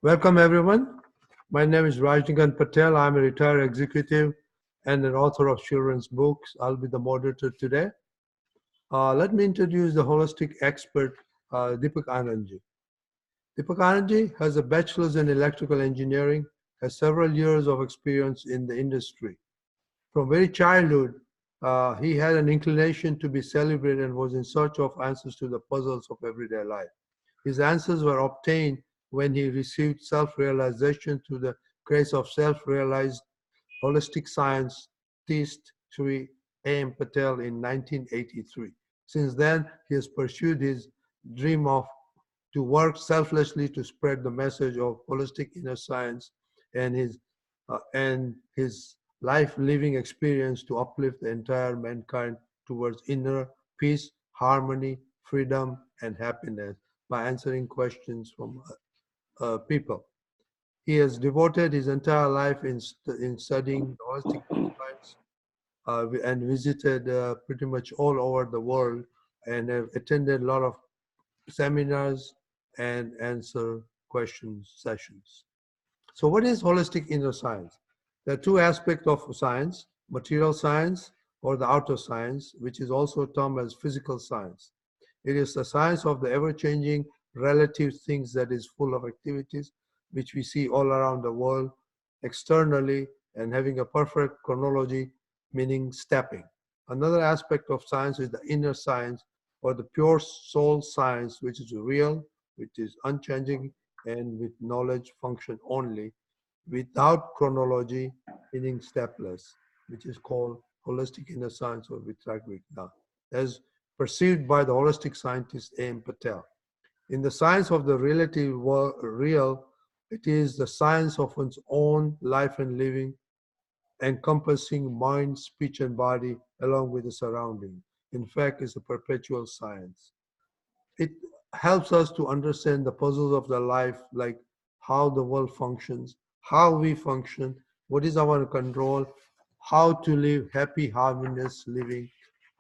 Welcome, everyone. My name is Rajnikanth Patel. I'm a retired executive and an author of children's books. I'll be the moderator today. Let me introduce the holistic expert, Deepakanandji. Deepakanandji has a bachelor's in electrical engineering, has several years of experience in the industry. From very childhood, he had an inclination to be celebrated and was in search of answers to the puzzles of everyday life. His answers were obtained when he received self-realization through the grace of self-realized holistic scientist Sri A.M. Patel in 1983. Since then, he has pursued his dream of to work selflessly to spread the message of holistic inner science and his life living experience to uplift the entire mankind towards inner peace, harmony, freedom, and happiness by answering questions from people. He has devoted his entire life in studying holistic science and visited pretty much all over the world and have attended a lot of seminars and answer questions sessions. So what is holistic inner science? There are two aspects of science, material science or the outer science, which is also termed as physical science. It is the science of the ever-changing relative things that is full of activities which we see all around the world externally and having a perfect chronology, meaning stepping. Another aspect of science is the inner science or the pure soul science, which is real, which is unchanging, and with knowledge function only, without chronology, meaning stepless, which is called holistic inner science or VITRAG VIGNAN, as perceived by the holistic scientist A.M. Patel. In the science of the relative real, it is the science of one's own life and living, encompassing mind, speech, and body, along with the surrounding. In fact, it's a perpetual science. It helps us to understand the puzzles of the life, like how the world functions, how we function, what is our control, how to live happy, harmonious living.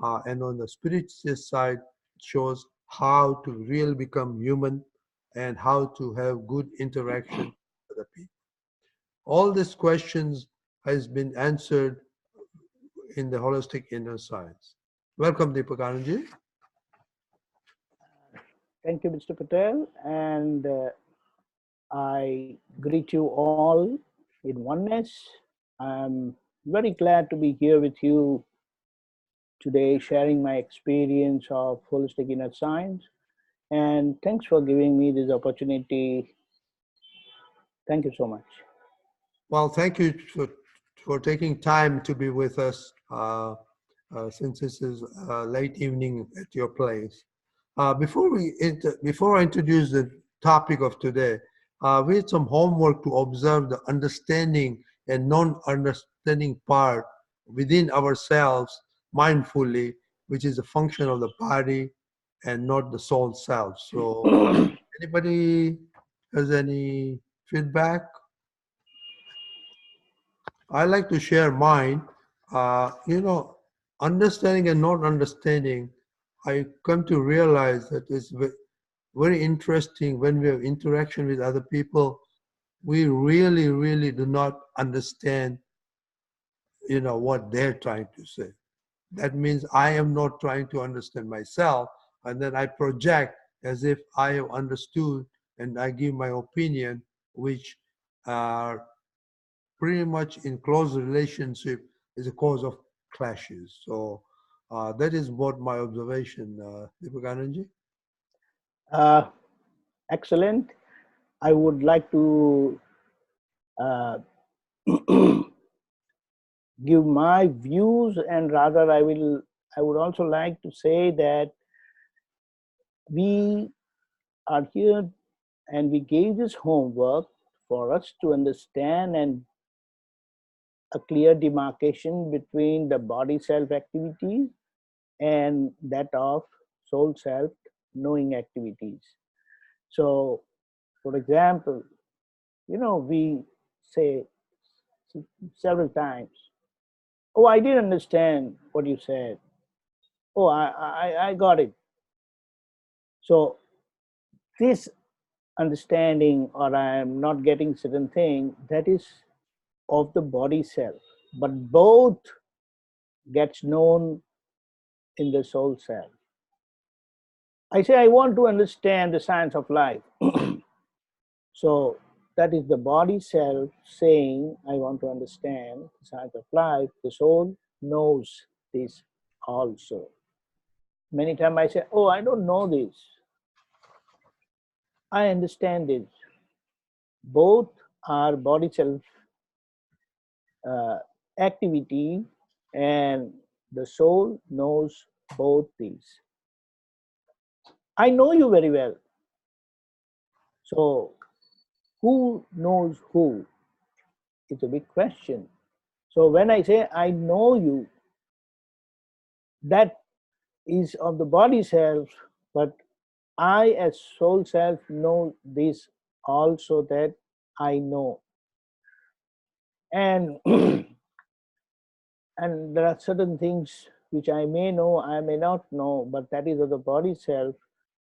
And on the spiritual side, it shows how to really become human and how to have good interaction with other people. All these questions has been answered in the holistic inner science. Welcome, Deepakanandji. Thank you, Mr. Patel, and I greet you all in oneness. I'm very glad to be here with you today, sharing my experience of holistic inner science. And thanks for giving me this opportunity. Thank you so much. Well, thank you for taking time to be with us since this is late evening at your place. Before I introduce the topic of today, we had some homework to observe the understanding and non-understanding part within ourselves mindfully, which is a function of the body and not the soul self. So, anybody has any feedback? I like to share mine. Understanding and not understanding, I come to realize that it's very interesting when we have interaction with other people. We really, really do not understand, what they're trying to say. That means I am not trying to understand myself, and then I project as if I have understood, and I give my opinion, which are pretty much in close relationship is a cause of clashes. So that is what my observation, Deepakanandji. Uh, Excellent. I would like to uh, give my views, and rather I would also like to say that we are here and we gave this homework for us to understand and a clear demarcation between the body self activities and that of soul self knowing activities. So, for example, we say several times, "Oh, I didn't understand what you said. Oh, I got it." So, this understanding or I am not getting certain thing, that is of the body self. But both gets known in the soul self. I say I want to understand the science of life. So that is the body self saying, I want to understand the science of life. The soul knows this also. Many times I say, oh, I don't know this. I understand this. Both are body self activity, and the soul knows both these. I know you very well. So who knows who? It's a big question. So when I say I know you, that is of the body self, but I as soul self know this also, that I know. And and there are certain things which I may know, I may not know, but that is of the body self.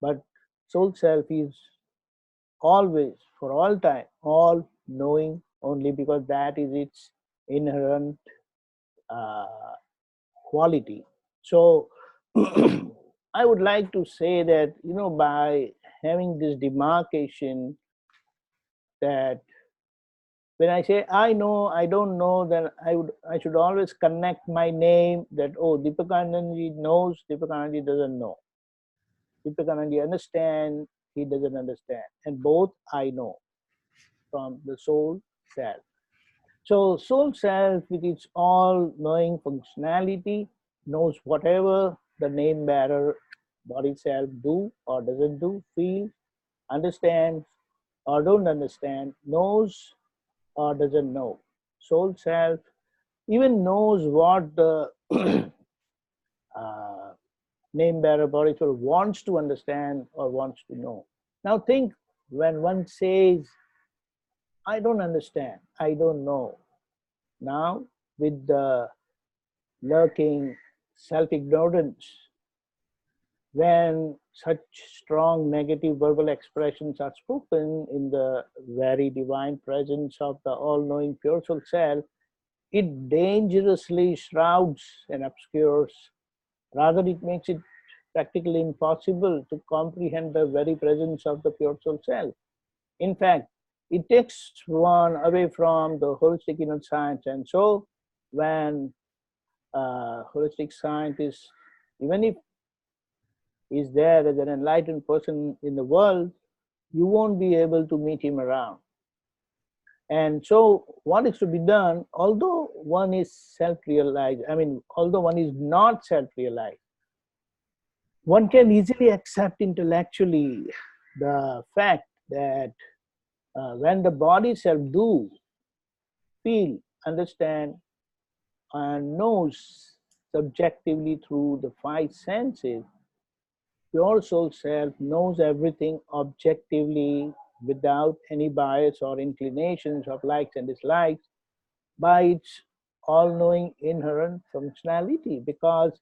But soul self is always, for all time, all knowing, only because that is its inherent uh, quality. So I would like to say that, by having this demarcation, that when I say I know, I don't know, then I should always connect my name, that, oh, Deepakanandji knows, Deepakanandji doesn't know. Deepakanandji understand, he doesn't understand. And both I know from the soul self. So soul self, with its all-knowing functionality, knows whatever the name bearer body self do or doesn't do, feel, understands or don't understand, knows or doesn't know. Soul self even knows what the uh, name bearer body self wants to understand or wants to know. Now think, when one says, I don't understand, I don't know. Now, with the lurking self-ignorance, when such strong negative verbal expressions are spoken in the very divine presence of the all-knowing pure soul self, it dangerously shrouds and obscures. Rather, it makes it practically impossible to comprehend the very presence of the pure soul self. In fact, it takes one away from the holistic inner science. And so when holistic scientist, even if he's there as an enlightened person in the world, you won't be able to meet him around. And so what is to be done, although one is self-realized, although one is not self-realized, one can easily accept intellectually the fact that when the body self do feel, understand, and knows subjectively through the five senses, pure soul self knows everything objectively without any bias or inclinations of likes and dislikes by its all-knowing inherent functionality, because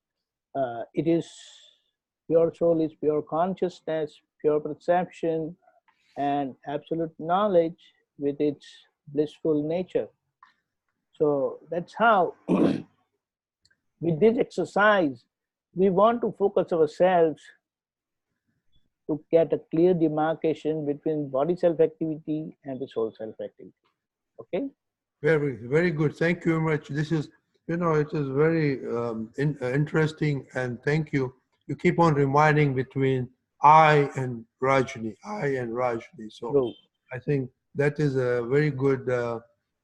it is pure soul is pure consciousness, pure perception, and absolute knowledge with its blissful nature. So that's how, with this exercise, we want to focus ourselves to get a clear demarcation between body self-activity and the soul self-activity. Okay? Very, very good. Thank you very much. This is, it is very interesting, and thank you. You keep on reminding between I and Rajni, I and Rajni. So True. I think that is a very good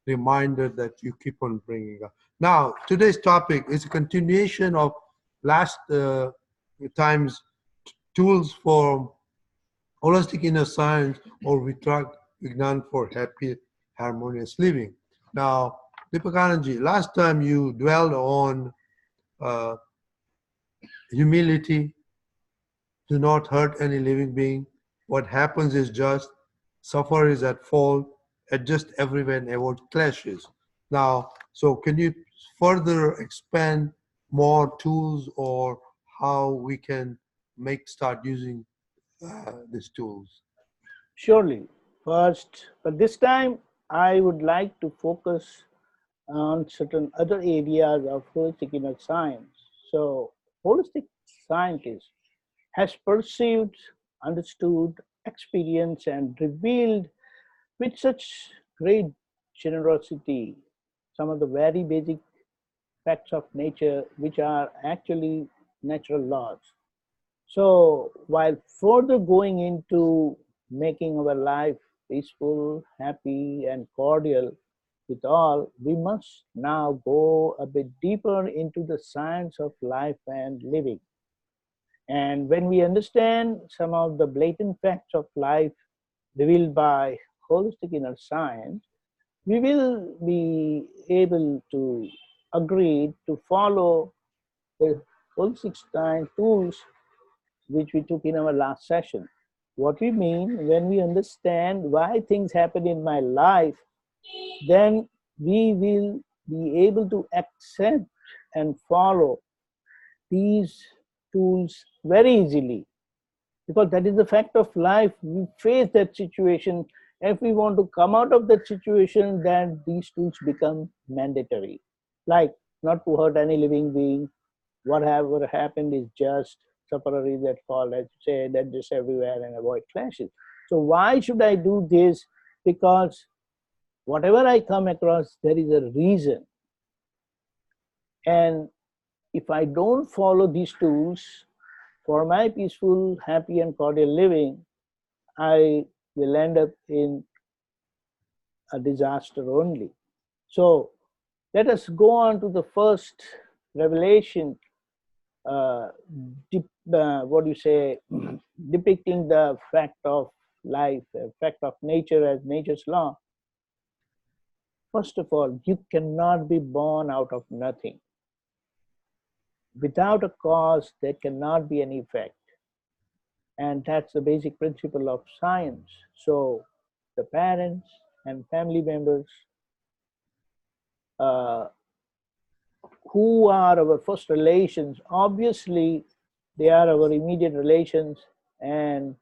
reminder that you keep on bringing up. Now, today's topic is a continuation of last time's tools for holistic inner science, or VITRAG, VIGNAN, for happy, harmonious living. Now, Deepakanandji, last time you dwelled on uh, humility, do not hurt any living being. What happens is just, suffer is at fault, adjust everywhere and avoid clashes. Now, so can you further expand more tools, or how we can start using these tools? Surely. First, but this time I would like to focus on certain other areas of holistic inner science. So, holistic scientist has perceived, understood, experienced, and revealed with such great generosity some of the very basic facts of nature, which are actually natural laws. So, while further going into making our life peaceful, happy, and cordial with all, we must now go a bit deeper into the science of life and living. And when we understand some of the blatant facts of life revealed by holistic inner science, we will be able to agree to follow the holistic science tools which we took in our last session. What we mean when we understand why things happen in my life, then we will be able to accept and follow these tools very easily, because that is the fact of life. We face that situation. If we want to come out of that situation, then these tools become mandatory. Like not to hurt any living being. Whatever happened is just temporary, that fall, as you say, that just everywhere, and avoid clashes. So why should I do this? Because whatever I come across, there is a reason. And if I don't follow these tools for my peaceful, happy, and cordial living, I will end up in a disaster only. So let us go on to the first revelation, uh, what do you say, depicting the fact of life, fact of nature as nature's law. First of all, you cannot be born out of nothing. Without a cause, there cannot be any effect. And that's the basic principle of science. So the parents and family members, uh, who are our first relations, obviously they are our immediate relations, and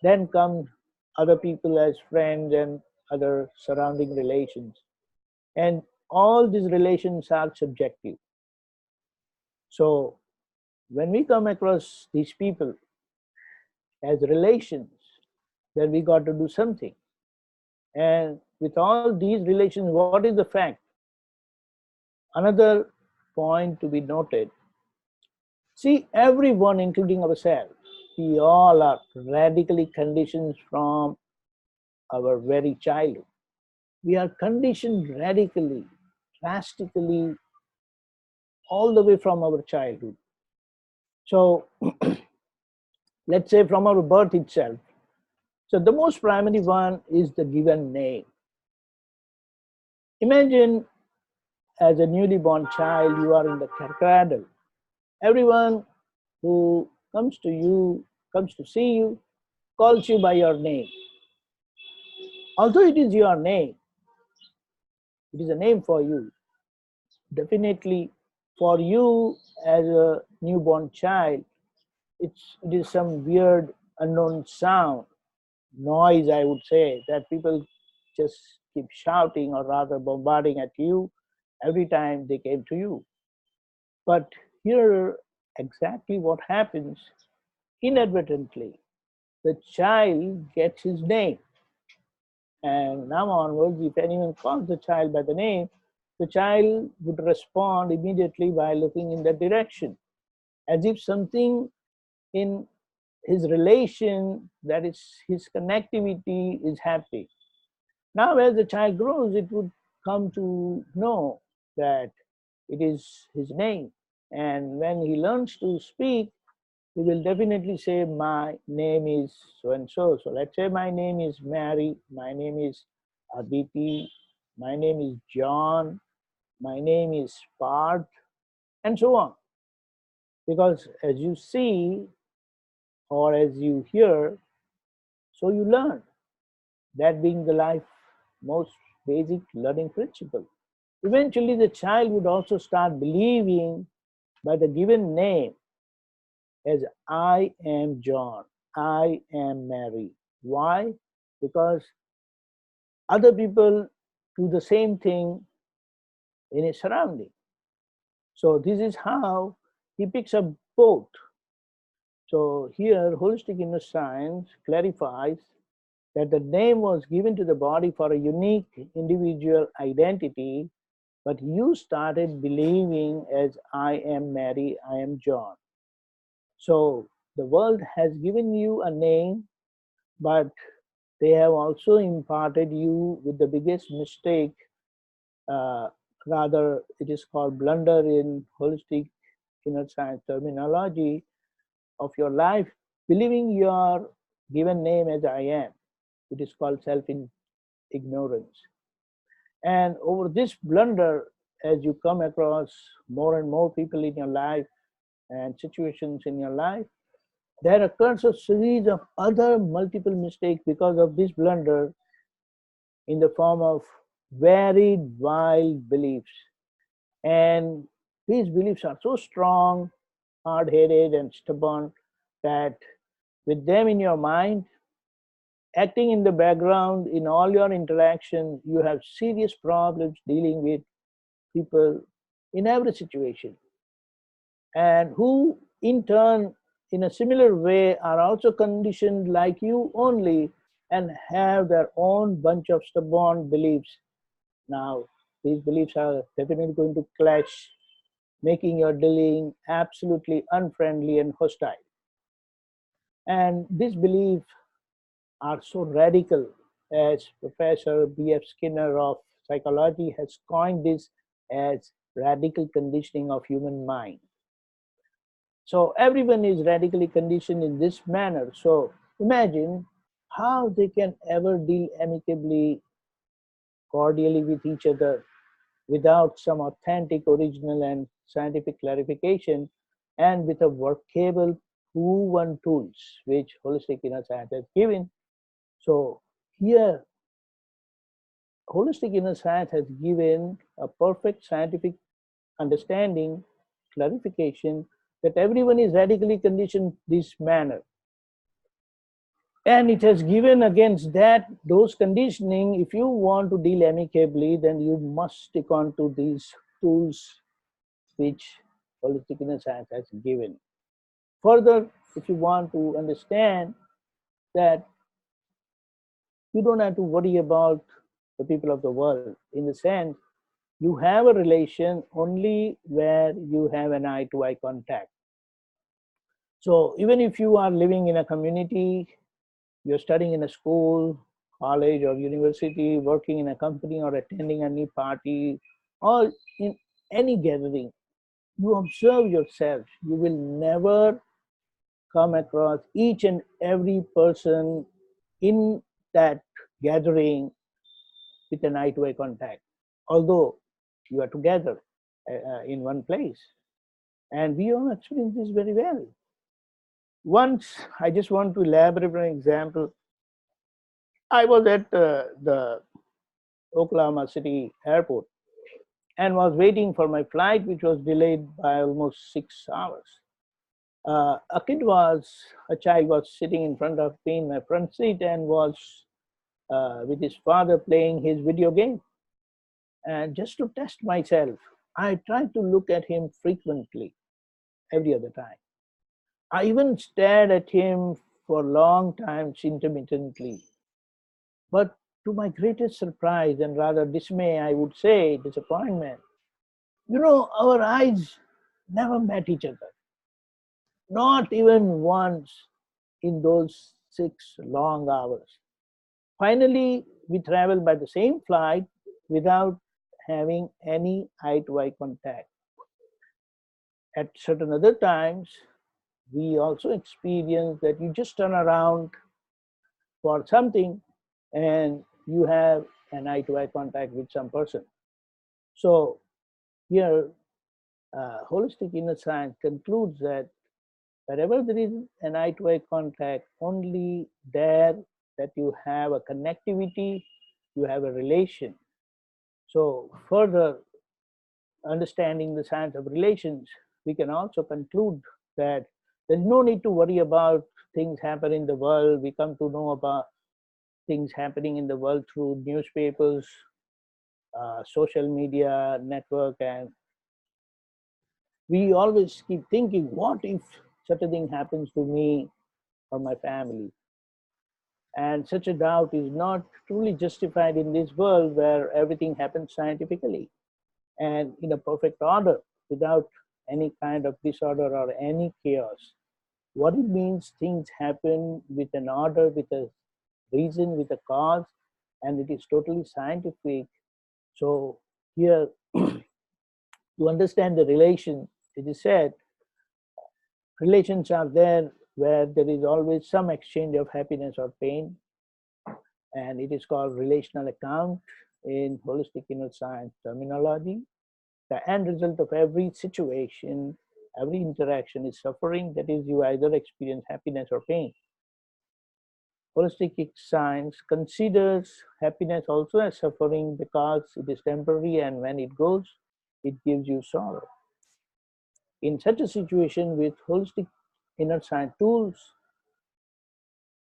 then come other people as friends and other surrounding relations. And all these relations are subjective. So when we come across these people as relations, then we got to do something. And with all these relations, what is the fact? Another point to be noted. See, everyone, including ourselves, we all are radically conditioned from our very childhood. We are conditioned radically, drastically, all the way from our childhood. So, let's say from our birth itself. So, the most primary one is the given name. Imagine as a newly born child, you are in the cradle. Everyone who comes to you, comes to see you, calls you by your name. Although it is your name, it is a name for you. Definitely for you as a newborn child, it is some weird unknown sound, noise, I would say, that people just keep shouting or rather bombarding at you every time they came to you. But here, exactly what happens inadvertently, the child gets his name. And now onwards, if anyone calls the child by the name, the child would respond immediately by looking in that direction, as if something in his relation, that is his connectivity, is happening. Now, as the child grows, it would come to know that it is his name. And when he learns to speak, he will definitely say, my name is so and so. So let's say my name is Mary, my name is Aditi, my name is John, my name is Parth, and so on. Because as you see or as you hear, so you learn. That being the life most basic learning principle. Eventually, the child would also start believing by the given name as I am John, I am Mary. Why? because other people do the same thing in his surrounding. So this is how he picks up both. So here, holistic inner science clarifies that the name was given to the body for a unique individual identity, but you started believing as I am Mary, I am John. So the world has given you a name, but they have also imparted you with the biggest mistake. Rather, it is called blunder in holistic inner science terminology of your life, believing your given name as I am. It is called self-ignorance. And over this blunder, as you come across more and more people in your life and situations in your life, there occurs a series of other multiple mistakes because of this blunder in the form of varied wild beliefs. And these beliefs are so strong, hard-headed and stubborn that with them in your mind, acting in the background in all your interactions, you have serious problems dealing with people in every situation, and who in turn in a similar way are also conditioned like you only and have their own bunch of stubborn beliefs. Now these beliefs are definitely going to clash, making your dealing absolutely unfriendly and hostile. And these beliefs are so radical, as Professor B.F. Skinner of psychology has coined this as radical conditioning of human mind. So everyone is radically conditioned in this manner. So imagine how they can ever deal amicably, cordially with each other without some authentic, original, and scientific clarification, and with a workable, proven tools which holistic inner science has given. So here, holistic inner science has given a perfect scientific understanding, clarification that everyone is radically conditioned this manner. And it has given against that, those conditioning, if you want to deal amicably, then you must stick on to these tools which holistic inner science has given. Further, if you want to understand that you don't have to worry about the people of the world, in the sense you have a relation only where you have an eye-to-eye contact. So even if you are living in a community, you're studying in a school, college or university, working in a company or attending any party or in any gathering, you observe yourself. You will never come across each and every person in that gathering with an eye-to-eye contact, although you are together in one place. And we all experience this very well. Once, I just want to elaborate on an example. I was at the Oklahoma City airport and was waiting for my flight, which was delayed by almost 6 hours. A child was sitting in front of me in my front seat and was with his father playing his video game. And just to test myself, I tried to look at him frequently, every other time. I even stared at him for long times intermittently. But to my greatest surprise and rather dismay, I would say disappointment, our eyes never met each other. Not even once in those 6 long hours. Finally, we traveled by the same flight without having any eye-to-eye contact. At certain other times, we also experience that you just turn around for something and you have an eye-to-eye contact with some person. So here, holistic inner science concludes that wherever there is an eye-to-eye contact, only there that you have a connectivity, you have a relation. So further understanding the science of relations, we can also conclude that there's no need to worry about things happen in the world. We come to know about things happening in the world through newspapers, social media network, and we always keep thinking, what if such a thing happens to me or my family? And such a doubt is not truly justified in this world where everything happens scientifically and in a perfect order without any kind of disorder or any chaos. What it means, things happen with an order, with a reason, with a cause, and it is totally scientific. So here, to understand the relation, it is said, relations are there where there is always some exchange of happiness or pain, and it is called relational account in holistic inner science terminology. The end result of every situation, every interaction is suffering. That is, you either experience happiness or pain. Holistic science considers happiness also as suffering because it is temporary, and when it goes, it gives you sorrow. In such a situation with holistic inner science tools,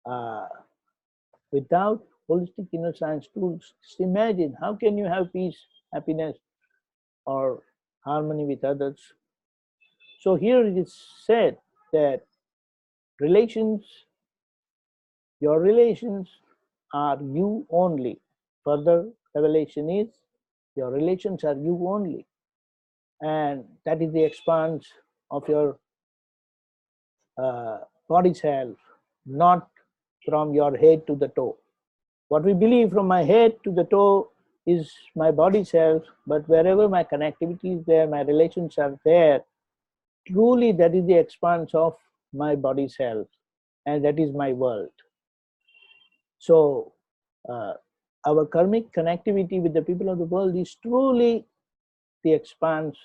uh, without holistic inner science tools, just imagine how can you have peace, happiness, or harmony with others. So here it is said that relations, your relations are you only. Further revelation is your relations are you only. And that is the expanse of your body self, not from your head to the toe. What we believe from my head to the toe is my body self, but wherever my connectivity is there, my relations are there, truly that is the expanse of my body self, and that is my world. So our karmic connectivity with the people of the world is truly the expanse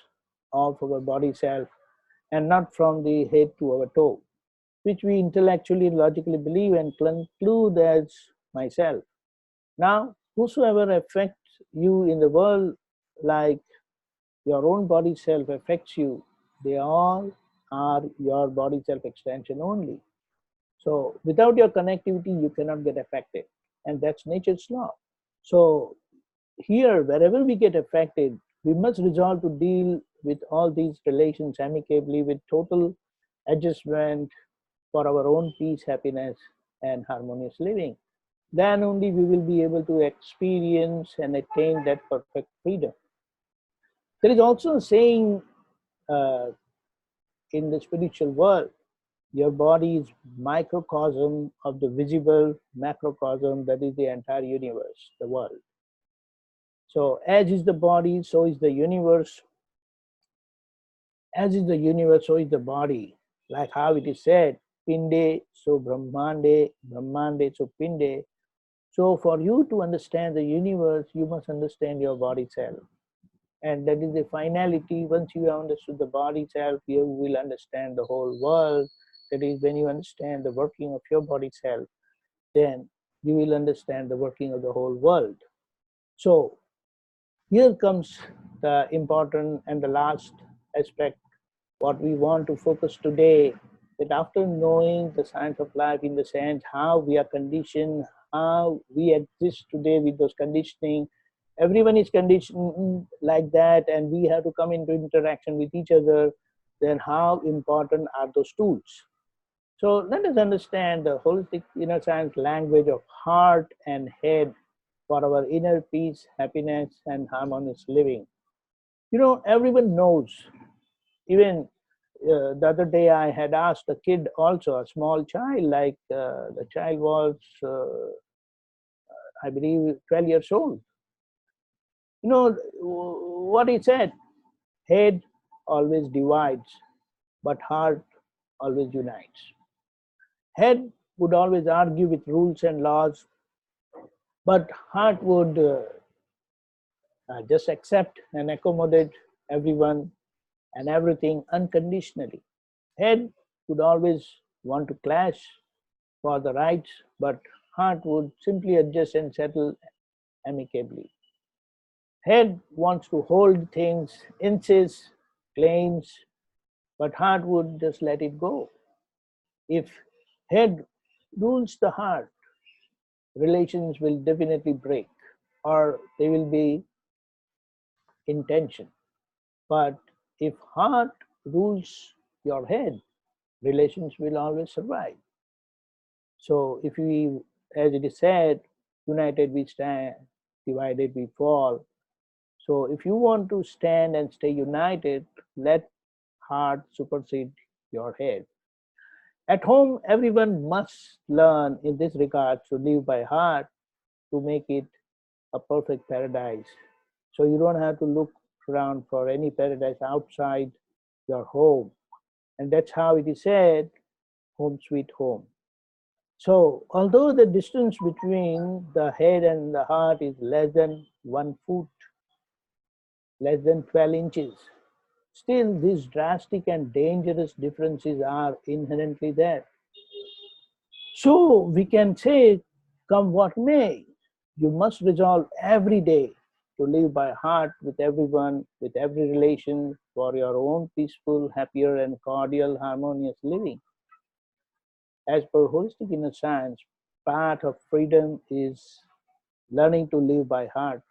of our body self, and not from the head to our toe, which we intellectually, logically believe and conclude as myself. Now, whosoever affects you in the world, like your own body self affects you, they all are your body self extension only. So without your connectivity, you cannot get affected. And that's nature's law. So here, wherever we get affected, we must resolve to deal with all these relations amicably with total adjustment for our own peace, happiness, and harmonious living. Then only we will be able to experience and attain that perfect freedom. There is also a saying uh, in the spiritual world, your body is microcosm of the visible macrocosm, that is the entire universe, the world. So as is the body, so is the universe. As is the universe, so is the body. Like how it is said, Pinde, so Brahmande, Brahmande, so Pinde. So for you to understand the universe, you must understand your body self. And that is the finality. Once you have understood the body self, you will understand the whole world. That is, when you understand the working of your body self, then you will understand the working of the whole world. So here comes the important and the last aspect, what we want to focus today, that after knowing the science of life in the sense how we are conditioned, how we exist today with those conditioning, everyone is conditioned like that, and we have to come into interaction with each other, then how important are those tools? So let us understand the holistic inner science language of heart and head for our inner peace, happiness, and harmonious living. You know, everyone knows, even the other day I had asked a kid also, a small child, like the child was, I believe, 12 years old. You know what he said? Head always divides, but heart always unites. Head would always argue with rules and laws, but heart would just accept and accommodate everyone and everything unconditionally. Head would always want to clash for the rights, but heart would simply adjust and settle amicably. Head wants to hold things, insists, claims, but heart would just let it go. If head rules the heart, relations will definitely break, or they will be in tension. But if heart rules your head, relations will always survive. So if we, as it is said, united we stand, divided we fall. So if you want to stand and stay united, let heart supersede your head. At home, everyone must learn in this regard to live by heart to make it a perfect paradise. So you don't have to look around for any paradise outside your home. And that's how it is said, home sweet home. So although the distance between the head and the heart is less than 1 foot, less than 12 inches, still these drastic and dangerous differences are inherently there. So we can say, come what may, you must resolve every day to live by heart with everyone, with every relation, for your own peaceful, happier, and cordial, harmonious living. As per holistic inner science, part of freedom is learning to live by heart.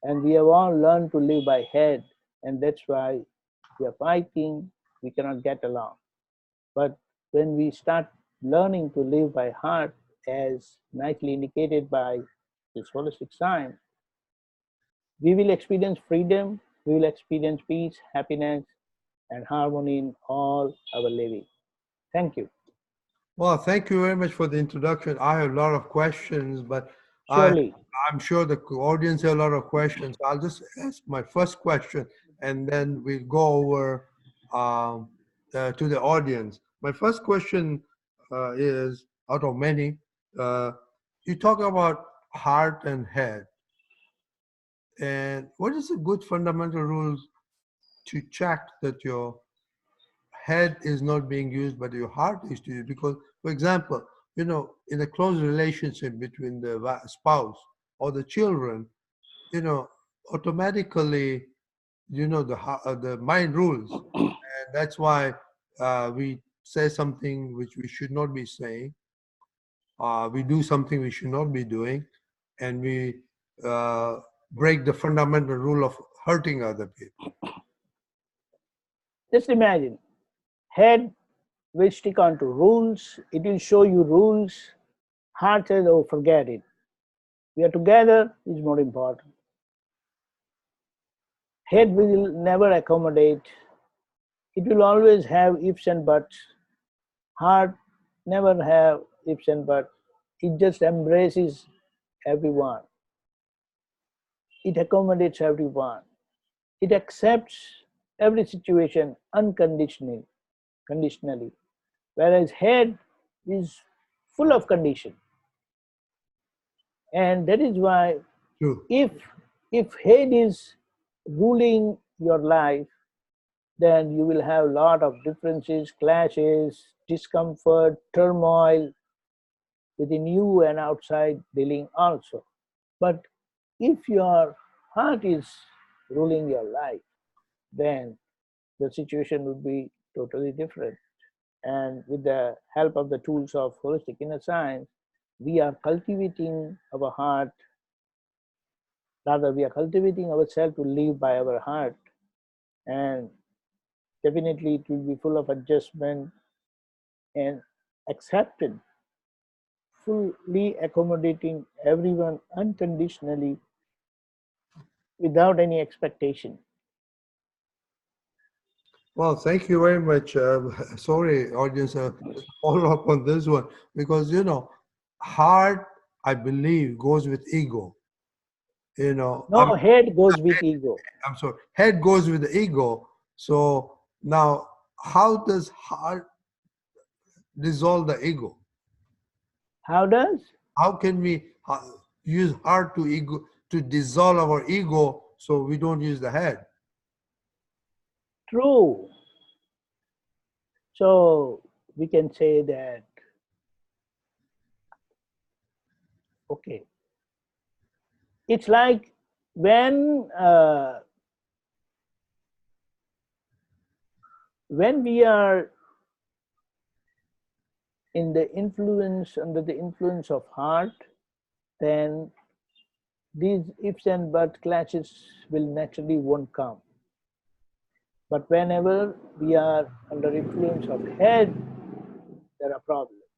And we have all learned to live by head, and that's why we are fighting, we cannot get along. But when we start learning to live by heart, as nicely indicated by this holistic science, we will experience freedom, we will experience peace, happiness, and harmony in all our living. Thank you. Well, thank you very much for the introduction. I have a lot of questions, but Surely. I'm sure the audience have a lot of questions. I'll just ask my first question, and then we'll go over to the audience. My first question is, out of many, you talk about heart and head. And what is a good fundamental rule to check that your head is not being used, but your heart is to use? Because, for example, in a close relationship between the spouse or the children, automatically, the mind rules, and that's why we say something which we should not be saying. We do something we should not be doing, and we uh, break the fundamental rule of hurting other people. Just imagine, head will stick on to rules, it will show you rules. Heart says, oh, forget it. We are together is more important. Head will never accommodate. It will always have ifs and buts. Heart never have ifs and buts. It just embraces everyone. It accommodates everyone. It accepts every situation conditionally. Whereas head is full of condition. And that is why True. if head is ruling your life, then you will have a lot of differences, clashes, discomfort, turmoil within you and outside dealing also. But if your heart is ruling your life, then the situation would be totally different. And with the help of the tools of holistic inner science, we are cultivating our heart, rather we are cultivating ourselves to live by our heart. And definitely it will be full of adjustment and acceptance, fully accommodating everyone unconditionally without any expectation. Well, thank you very much. Sorry, audience, just follow up on this one, because heart, I believe, goes with ego. No, head goes with ego. I'm sorry, head goes with the ego. So now, how does heart dissolve the ego? How does? How can we use heart to dissolve our ego so we don't use the head? True. So we can say that, okay, it's like when we are in the influence, under the influence of heart, then these ifs and buts clashes will naturally won't come. But whenever we are under influence of head, there are problems.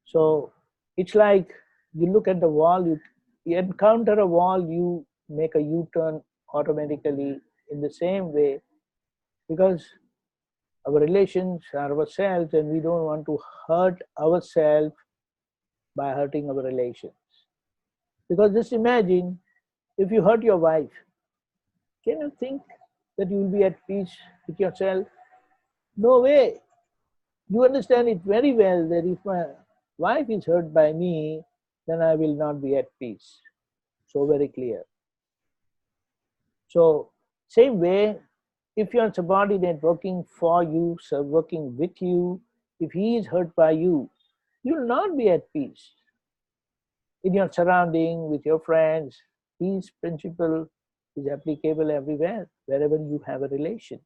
So it's like you look at the wall, you encounter a wall, you make a U-turn automatically in the same way, because our relations are ourselves and we don't want to hurt ourselves by hurting our relations. Because just imagine, if you hurt your wife, can you think that you will be at peace with yourself? No way. You understand it very well that if my wife is hurt by me, then I will not be at peace. So very clear. So same way, if your subordinate working for you, so working with you, if he is hurt by you, you will not be at peace. In your surrounding, with your friends, his principle is applicable everywhere, wherever you have a relation.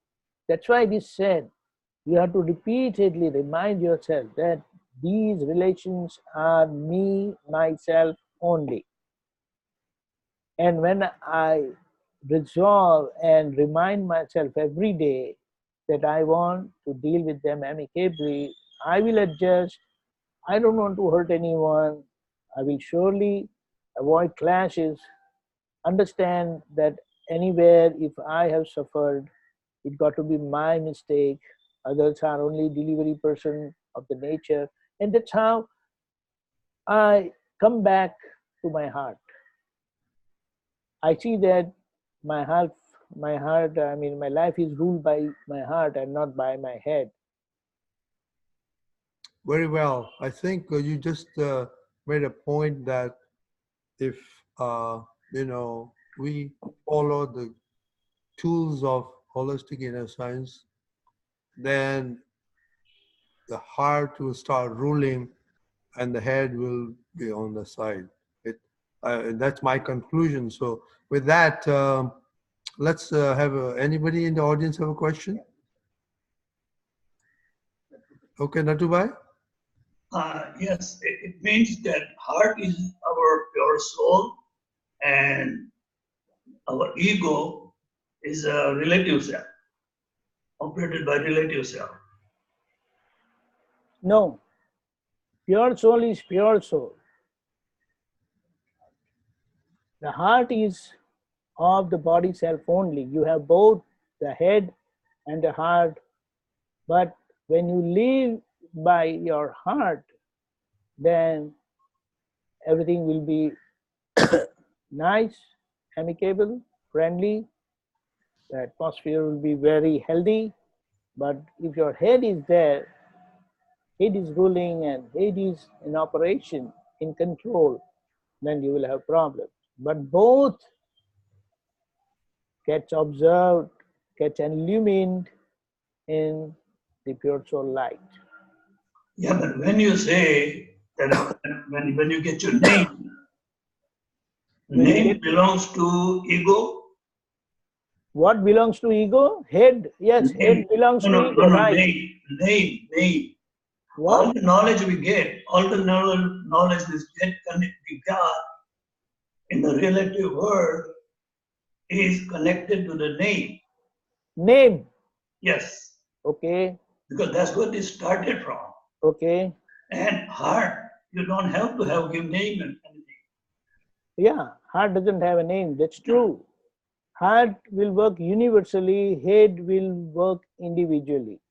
That's why it is said, you have to repeatedly remind yourself that these relations are me, myself only. And when I resolve and remind myself every day that I want to deal with them amicably, I will adjust. I don't want to hurt anyone. I will surely avoid clashes. Understand that anywhere if I have suffered, it got to be my mistake. Others are only delivery person of the nature. And that's how I come back to my heart. I see that my heart, my life is ruled by my heart and not by my head. Very well. I think you just made a point that if we follow the tools of holistic inner science, then the heart will start ruling and the head will be on the side. That's my conclusion. So with that, let's have anybody in the audience have a question? Okay, Natubai? Yes, it means that heart is our pure soul and our ego is a relative self, operated by relative self. No, pure soul is pure soul. The heart is of the body self only. You have both the head and the heart. But when you live by your heart, then everything will be nice, amicable, friendly. The atmosphere will be very healthy. But if your head is there, head is ruling and head is in operation, in control, then you will have problems. But both gets observed, gets illumined in the pure soul light. Yeah, but when you say that when you get your name, name belongs to ego. What belongs to ego? Head. Yes, Name. head belongs to ego, No, right? Name. What? All the knowledge we get, all the knowledge we got in the relative world is connected to the name. Name. Yes. Okay. Because that's what it started from. Okay. And heart, you don't have to have give name and anything. Yeah, heart doesn't have a name. That's true. Heart will work universally, head will work individually.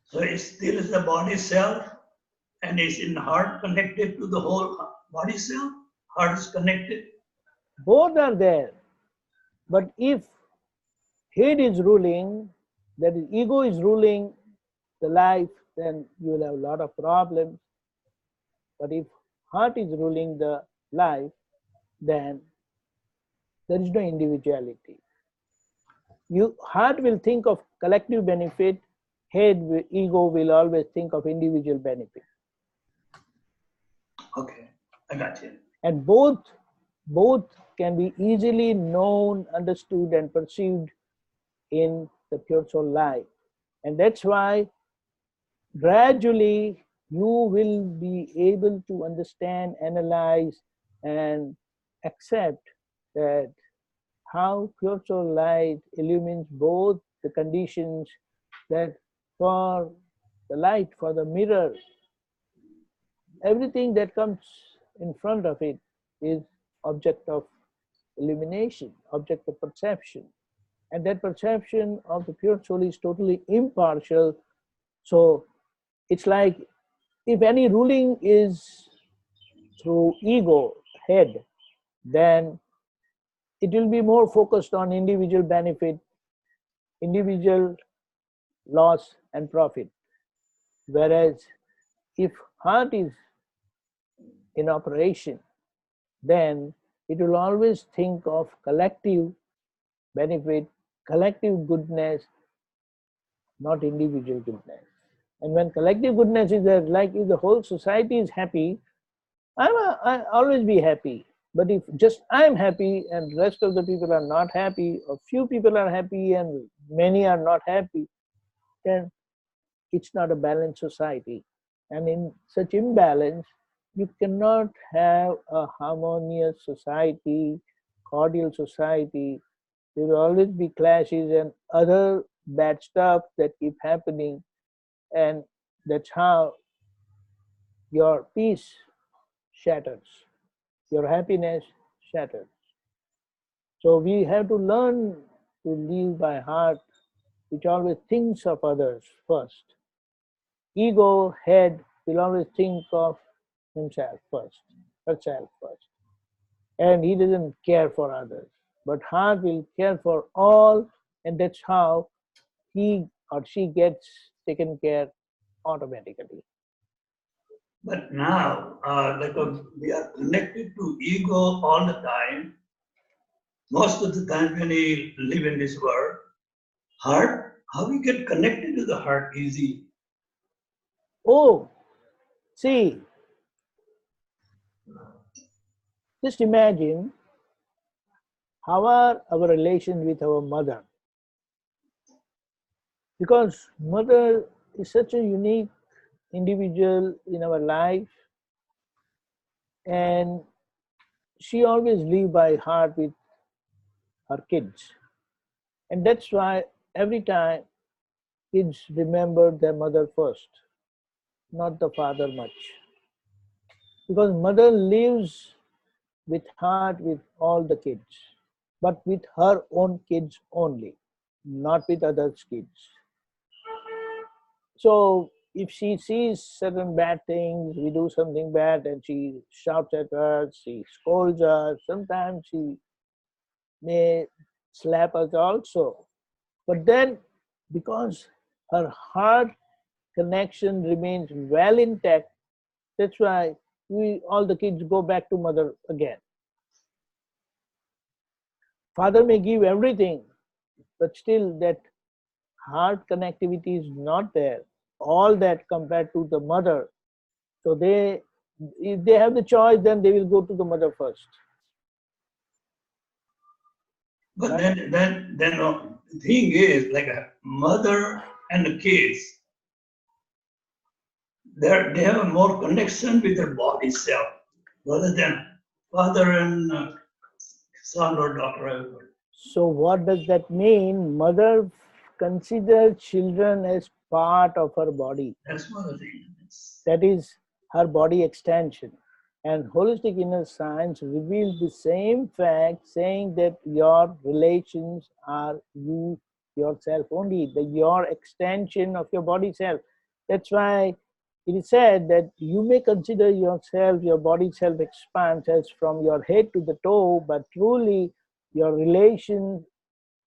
So it still is the body self and is in heart connected to the whole body self. Heart is connected. Both are there. But if head is ruling, that is, ego is ruling the life, then you will have a lot of problems. But if heart is ruling the life, then there is no individuality. Heart will think of collective benefit, ego will always think of individual benefit. Okay, I got you. And both can be easily known, understood, and perceived in the pure soul life. And that's why gradually you will be able to understand, analyze, and accept that how pure soul light illumines both the conditions that for the light, for the mirror, everything that comes in front of it is object of illumination, object of perception. And that perception of the pure soul is totally impartial. So it's like if any ruling is through ego, head, then it will be more focused on individual benefit, individual loss and profit. Whereas if heart is in operation, then it will always think of collective benefit, collective goodness, not individual goodness. And when collective goodness is there, like if the whole society is happy, I always be happy. But if just I'm happy and rest of the people are not happy, or few people are happy and many are not happy, then it's not a balanced society. And in such imbalance, you cannot have a harmonious society, cordial society. There will always be clashes and other bad stuff that keep happening. And that's how your peace shatters, your happiness shatters. So we have to learn to live by heart, which always thinks of others first. Ego, head, will always think of himself first, herself first. And he doesn't care for others. But heart will care for all, and that's how he or she gets taken care automatically. But now, we are connected to ego all the time. Most of the time when we live in this world, heart, how we get connected to the heart easy. Oh, see, just imagine how are our relations with our mother. Because mother is such a unique individual in our life, and she always lives by heart with her kids. And that's why every time kids remember their mother first, not the father much. Because mother lives with heart with all the kids, but with her own kids only, not with others' kids. So if she sees certain bad things, we do something bad and she shouts at us, she scolds us, sometimes she may slap us also. But then, because her heart connection remains well intact, that's why all the kids go back to mother again. Father may give everything, but still that heart connectivity is not there. All that compared to the mother. So if they have the choice, then they will go to the mother first. But right? then the thing is, like a mother and the kids, they have a more connection with their body self rather than father and son or daughter. So what does that mean? Mother considers children as part of her body. That's one of the things. That is her body extension. And holistic inner science reveals the same fact, saying that your relations are you yourself only, your extension of your body self. That's why it is said that you may consider yourself, your body self expands as from your head to the toe, but truly your relations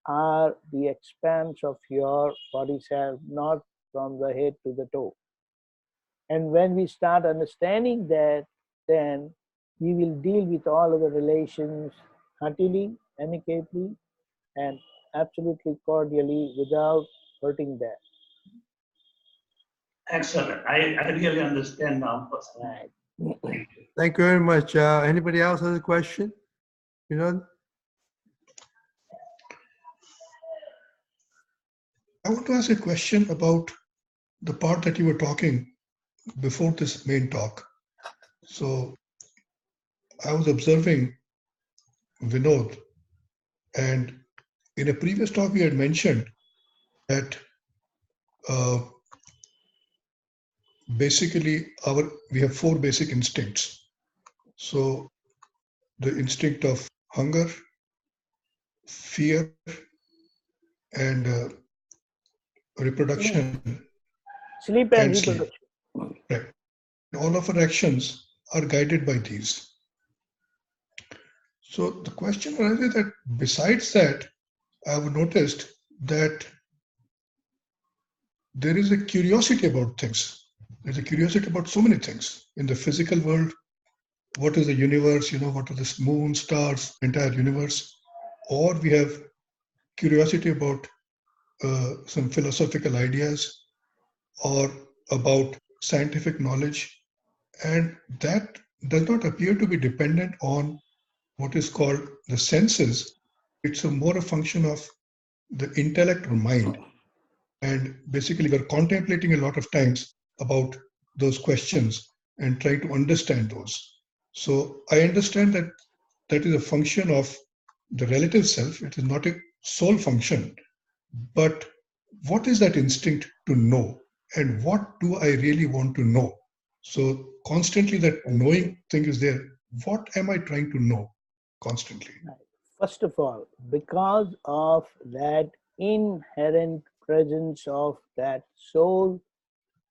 are the expanse of your body self, not from the head to the toe. And when we start understanding that, then we will deal with all our relations heartily, amicably, and absolutely cordially without hurting them. Excellent. I really understand now. Right. Thank you very much. Anybody else has a question? You know? I want to ask a question about the part that you were talking before this main talk. So I was observing Vinod, and in a previous talk, we had mentioned that uh, basically we have 4 basic instincts. So the instinct of hunger, fear, and reproduction Sleep and and sleep. reproduction. Right. All of our actions are guided by these. So the question arises that besides that, I've noticed that there is a curiosity about things. There's a curiosity about so many things in the physical world. What is the universe? What are the moon, stars, entire universe? Or we have curiosity about some philosophical ideas or about scientific knowledge. And that does not appear to be dependent on what is called the senses. It's more a function of the intellect or mind. And basically, we're contemplating a lot of times about those questions and trying to understand those. So I understand that that is a function of the relative self. It is not a sole function. But what is that instinct to know? And what do I really want to know? So constantly that knowing thing is there. What am I trying to know constantly? First of all, because of that inherent presence of that soul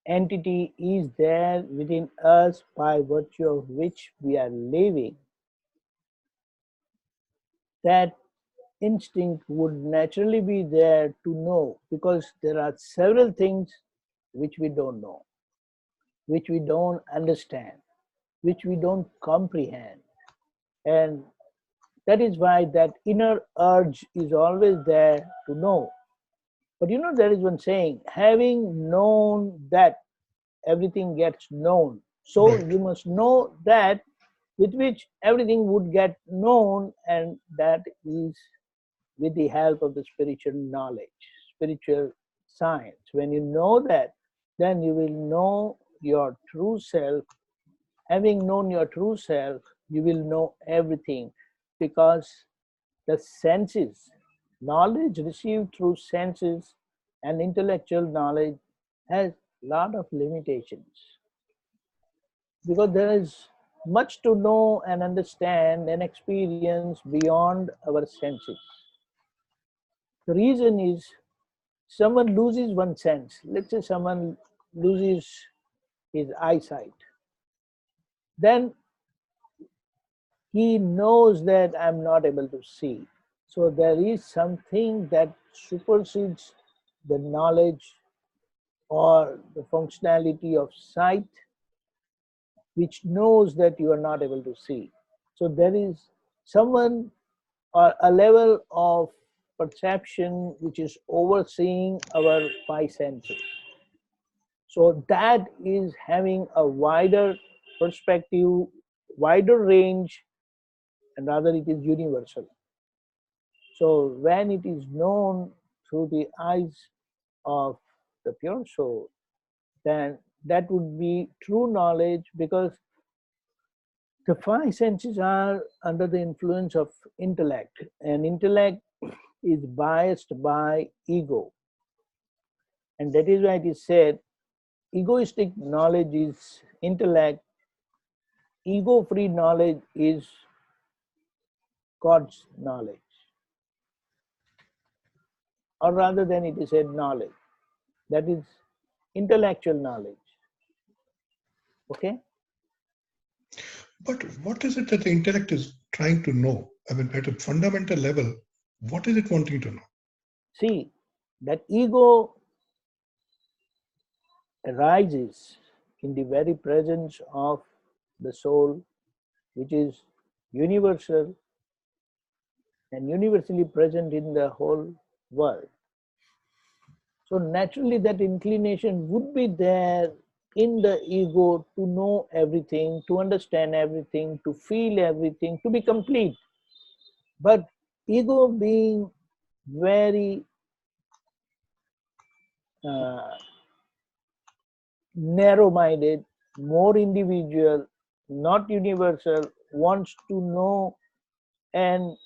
entity is there within us by virtue of which we are living, that instinct would naturally be there to know, because there are several things which we don't know, which we don't understand, which we don't comprehend. And that is why that inner urge is always there to know. But there is one saying, having known that, everything gets known. So Right. you must know that with which everything would get known, and that is with the help of the spiritual knowledge, spiritual science. When you know that, then you will know your true self. Having known your true self, you will know everything, because the senses, knowledge received through senses and intellectual knowledge has a lot of limitations, because there is much to know and understand and experience beyond our senses. The reason is, someone loses one sense. Let's say someone loses his eyesight. Then he knows that I'm not able to see. So there is something that supersedes the knowledge or the functionality of sight, which knows that you are not able to see. So there is someone or a level of perception which is overseeing our 5 senses. So that is having a wider perspective, wider range, and rather it is universal. So when it is known through the eyes of the pure soul, then that would be true knowledge, because the 5 senses are under the influence of intellect, and intellect is biased by ego. And that is why it is said, egoistic knowledge is intellect, ego-free knowledge is God's knowledge. Or rather than it is said knowledge, that is intellectual knowledge. Okay? But what is it that the intellect is trying to know? I mean, at a fundamental level, what is it wanting to know? See, that ego arises in the very presence of the soul, which is universal and universally present in the whole world. So naturally that inclination would be there in the ego to know everything, to understand everything, to feel everything, to be complete. But ego being very uh, narrow-minded, more individual, not universal, wants to know and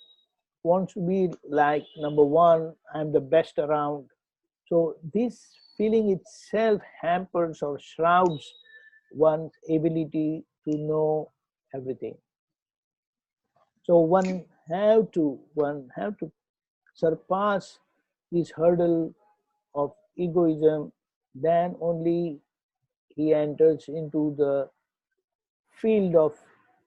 wants to be like number one, I'm the best around. So this feeling itself hampers or shrouds one's ability to know everything. So one have to surpass this hurdle of egoism, then only he enters into the field of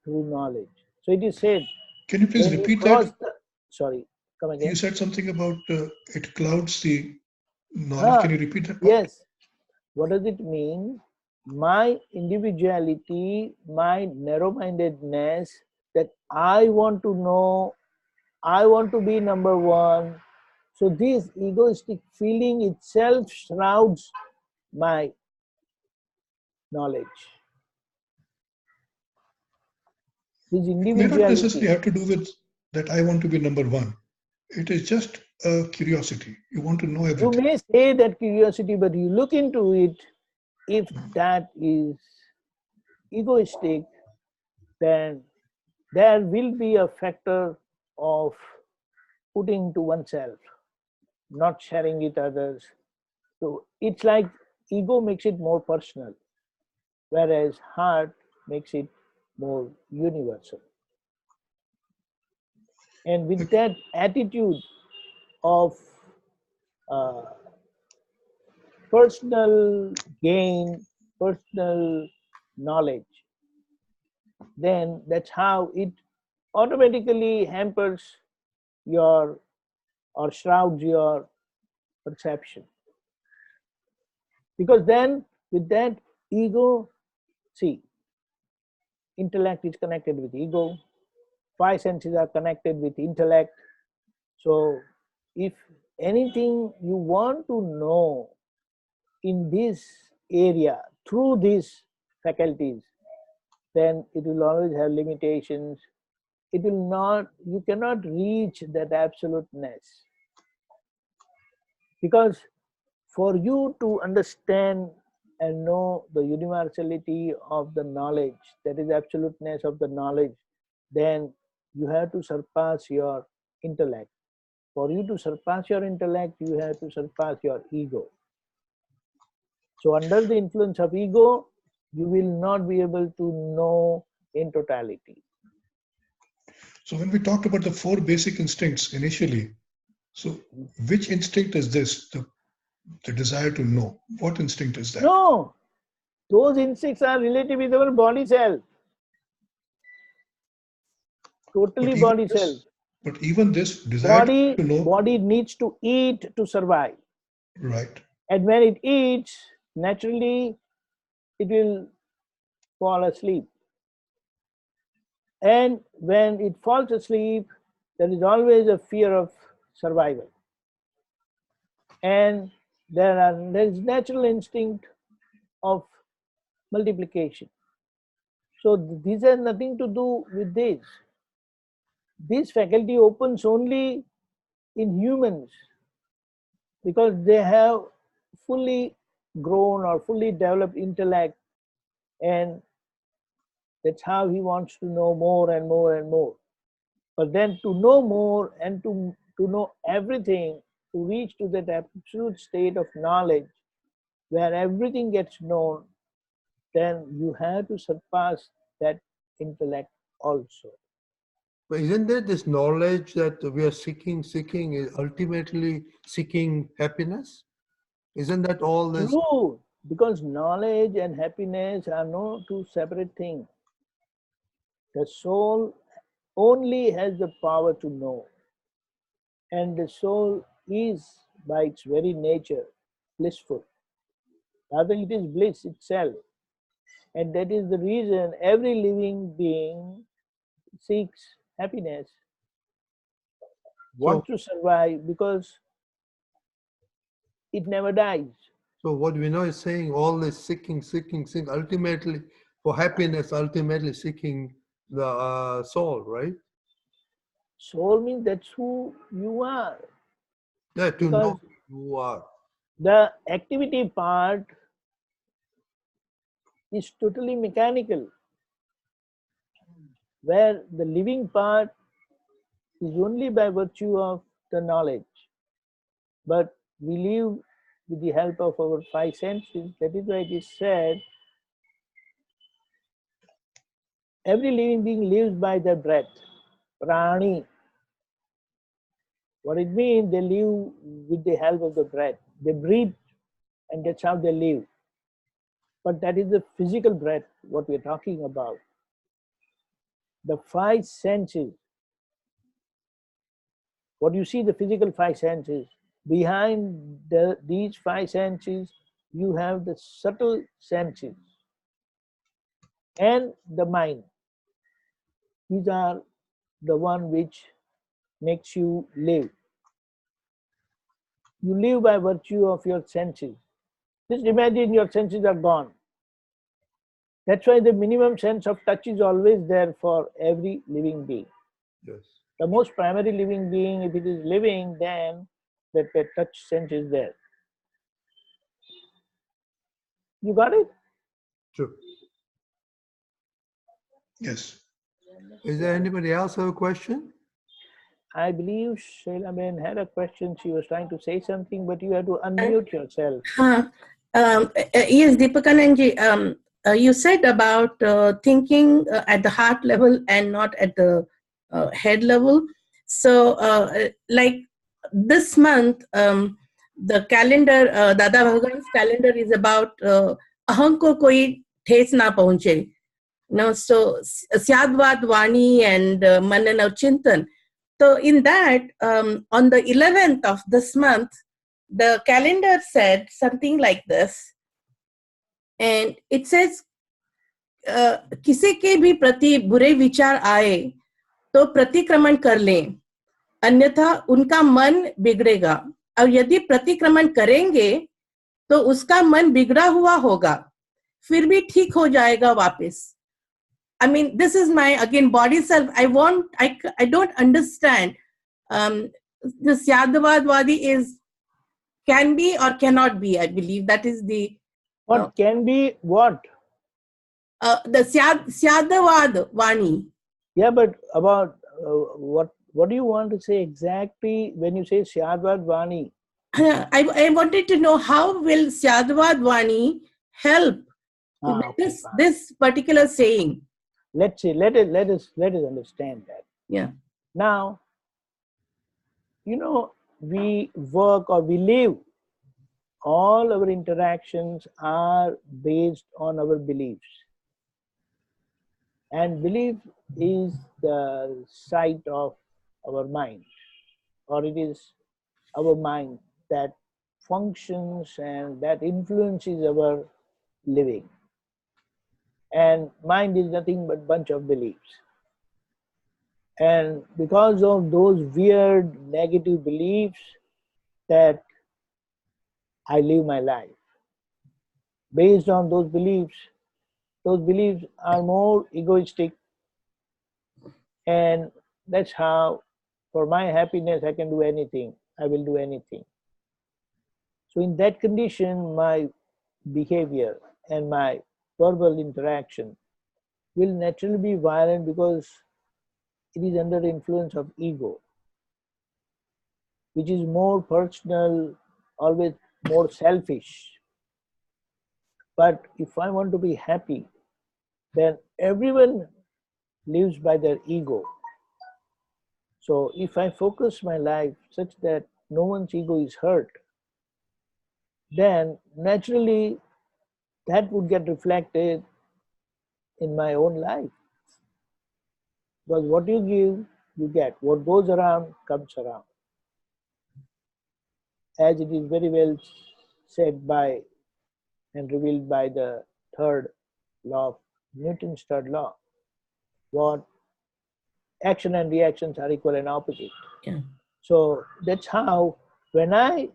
true knowledge. So it is said, Can you please when you repeat cross that? the, sorry, come You again. said something about it clouds the knowledge. Can you repeat that part? Yes. What does it mean? My individuality, my narrow-mindedness, that I want to know, I want to be number one. So this egoistic feeling itself shrouds my knowledge. This It may not necessarily individuality. have to do with that I want to be number one. It is just a curiosity. You want to know You everything. may say that curiosity, but you look into it, if that is egoistic, then there will be a factor of putting to oneself, not sharing with others. So it's like ego makes it more personal, whereas heart makes it more universal. And with that attitude of uh, personal gain, personal knowledge, then that's how it automatically hampers your or shrouds your perception. Because then with that ego, see, intellect is connected with ego, five senses are connected with intellect. So if anything you want to know in this area through these faculties, then it will always have limitations. It will not, you cannot reach that absoluteness. Because for you to understand and know the universality of the knowledge, that is absoluteness of the knowledge, then you have to surpass your intellect. For you to surpass your intellect, you have to surpass your ego. So under the influence of ego, you will not be able to know in totality. So when we talked about the four basic instincts initially, so which instinct is this? The desire to know. What instinct is that? No, those instincts are related with our body self. Totally body self. But even this desire to know. Body needs to eat to survive. Right. And when it eats, naturally, it will fall asleep. And when it falls asleep, there is always a fear of survival. And there is natural instinct of multiplication. So these have nothing to do with this. This faculty opens only in humans because they have fully grown or fully developed intellect, and that's how he wants to know more and more and more. But then to know more and to know everything, to reach to that absolute state of knowledge where everything gets known, then you have to surpass that intellect also. But isn't there this knowledge that we are seeking is ultimately seeking happiness? Isn't that all this? True, because knowledge and happiness are no two separate things. The soul only has the power to know, and the soul is by its very nature blissful. Rather, it is bliss itself, and that is the reason every living being seeks happiness, wants to survive, because it never dies. So what we know is saying all this seeking, ultimately for happiness, ultimately seeking the soul, right? Soul means that's who you are. Yeah, to know who you are. The activity part is totally mechanical, where the living part is only by virtue of the knowledge. But we live with the help of our five senses. That is why it is said, every living being lives by their breath. Prani. What it means, they live with the help of the breath. They breathe, and that's how they live. But that is the physical breath, what we're talking about. The five senses, what you see, the physical five senses, behind these five senses, you have the subtle senses and the mind. These are the one which makes you live. You live by virtue of your senses. Just imagine your senses are gone. That's why the minimum sense of touch is always there for every living being. Yes. The most primary living being, if it is living, then that touch sense is there. You got it? True. Yes. Is there anybody else have a question? I believe Sheila Ben had a question. She was trying to say something, but you have to unmute yourself. Yes, Deepakanandji, you said about thinking at the heart level and not at the head level. So, like this month, the calendar, Dada Bhagwan's calendar is about aham ko koi thes na pahunche. No, so Syadvad Vani and Manan or Chintan. So in that, on the 11th of this month, the calendar said something like this, and it says, किसी के भी प्रति बुरे विचार आए तो प्रतिक्रमण कर लें, अन्यथा उनका मन बिगड़ेगा, और यदि प्रतिक्रमण करेंगे तो उसका मन बिगड़ा हुआ होगा, फिर भी ठीक हो जाएगा वापस. I mean, this is my, again, body self. I don't understand. This Yadavadwadi is, can be or cannot be, I believe. That is the... What can be what? The Syadavad Vani. Yeah, but about what do you want to say exactly when you say Syadvad Vani? I wanted to know how will Syadavad Vani help this particular saying. Let's see. Let us understand that. Yeah. Now, you know, we work or we live. All our interactions are based on our beliefs, and belief is the sight of our mind, or it is our mind that functions and that influences our living. And mind is nothing but bunch of beliefs. And because of those weird negative beliefs, that I live my life. Based on those beliefs are more egoistic, and that's how, for my happiness, I can do anything. I will do anything. So in that condition, my behavior and my verbal interaction will naturally be violent, because it is under the influence of ego, which is more personal, always more selfish. But if I want to be happy, then everyone lives by their ego. So if I focus my life such that no one's ego is hurt, then naturally that would get reflected in my own life. Because what you give, you get. What goes around, comes around. As it is very well said by and revealed by the third law of Newton's third law, what action and reactions are equal and opposite. Yeah. So that's how, when I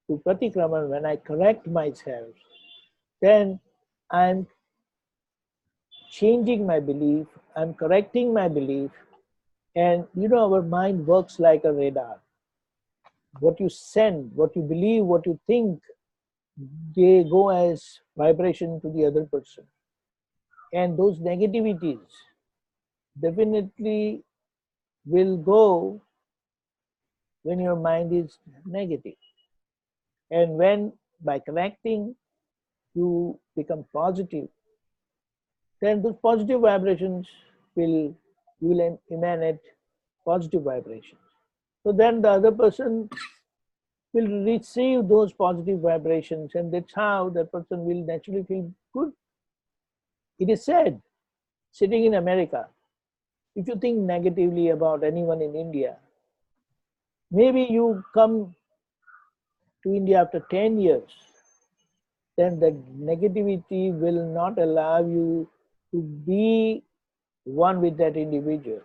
do pratikraman, when I correct myself, then I'm changing my belief, I'm correcting my belief, and you know, our mind works like a radar. what you send, what you believe, what you think, they go as vibration to the other person. And those negativities definitely will go when your mind is negative. And when by connecting you become positive, then those positive vibrations will emanate positive vibrations. So then the other person will receive those positive vibrations, and that's how the person will naturally feel good. It is said, sitting in America, if you think negatively about anyone in India, maybe you come to India after 10 years, then the negativity will not allow you to be one with that individual.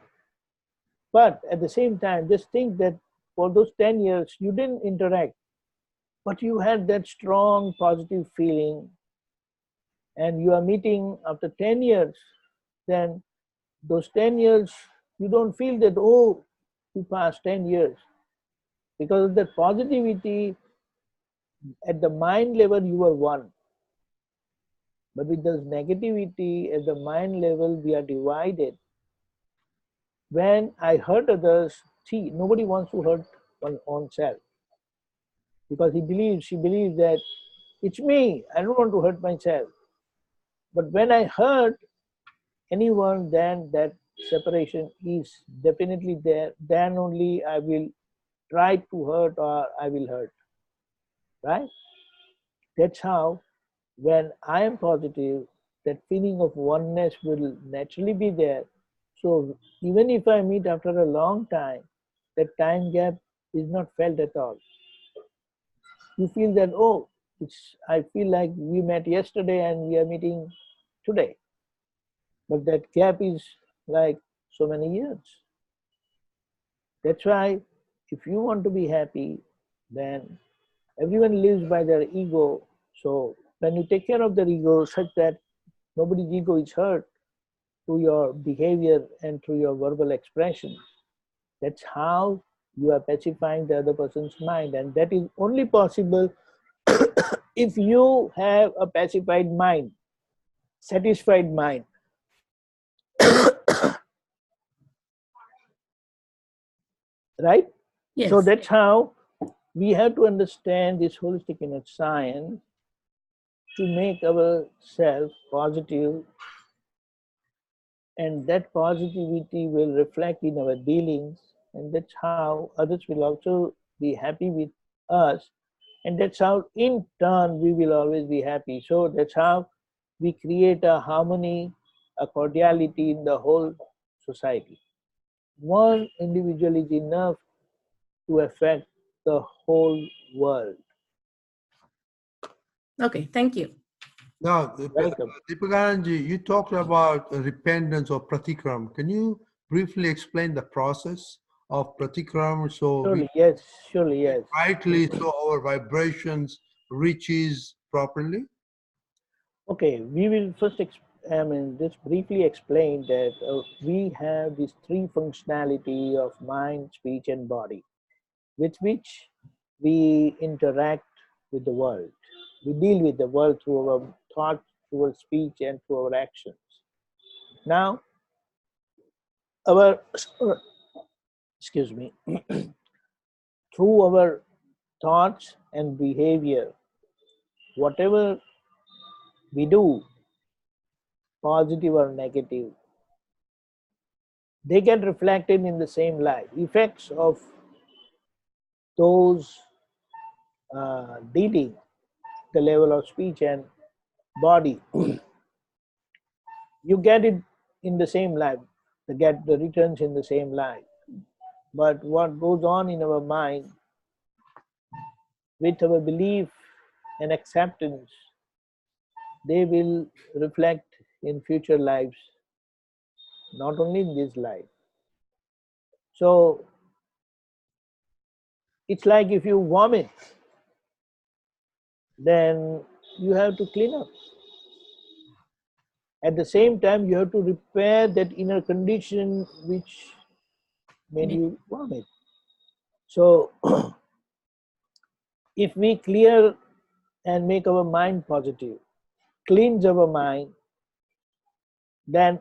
But at the same time, just think that for those 10 years, you didn't interact, but you had that strong positive feeling, and you are meeting after 10 years, then those 10 years, you don't feel that, oh, you passed 10 years. Because of that positivity, at the mind level, you are one. But with this negativity, at the mind level, we are divided. When I hurt others, see, nobody wants to hurt one's own self. Because she believes that it's me, I don't want to hurt myself. But when I hurt anyone, then that separation is definitely there. Then only I will try to hurt or I will hurt. Right? That's how, when I am positive, that feeling of oneness will naturally be there. So even if I meet after a long time, that time gap is not felt at all. You feel that, oh, I feel like we met yesterday and we are meeting today. But that gap is like so many years. That's why if you want to be happy, then everyone lives by their ego. So when you take care of their ego such that nobody's ego is hurt through your behavior and through your verbal expression, that's how you are pacifying the other person's mind. And that is only possible if you have a pacified mind, satisfied mind. Right? Yes. So that's how we have to understand this holistic inner science to make ourselves positive, and that positivity will reflect in our dealings, and that's how others will also be happy with us, and that's how in turn we will always be happy. So that's how we create a harmony, a cordiality in the whole society. One individual is enough to affect the whole world. Okay, thank you. Now, Welcome. Deepakanandji, you talked about repentance or pratikram. Can you briefly explain the process of pratikram so Surely, yes, surely, yes. rightly so our vibrations reaches properly? Okay, we will first just briefly explain that we have these three functionality of mind, speech, and body, with which we interact with the world. We deal with the world through our thoughts, through our speech, and through our actions. Now, excuse me, through our thoughts and behavior, whatever we do, positive or negative, they get reflected in the same light. Effects of those dealing, the level of speech and body, you get it in the same life, you get the returns in the same life. But what goes on in our mind with our belief and acceptance, they will reflect in future lives, not only in this life. So it's like if you vomit, then you have to clean up. At the same time, you have to repair that inner condition which made you vomit. So if we clear and make our mind positive, cleanse our mind, then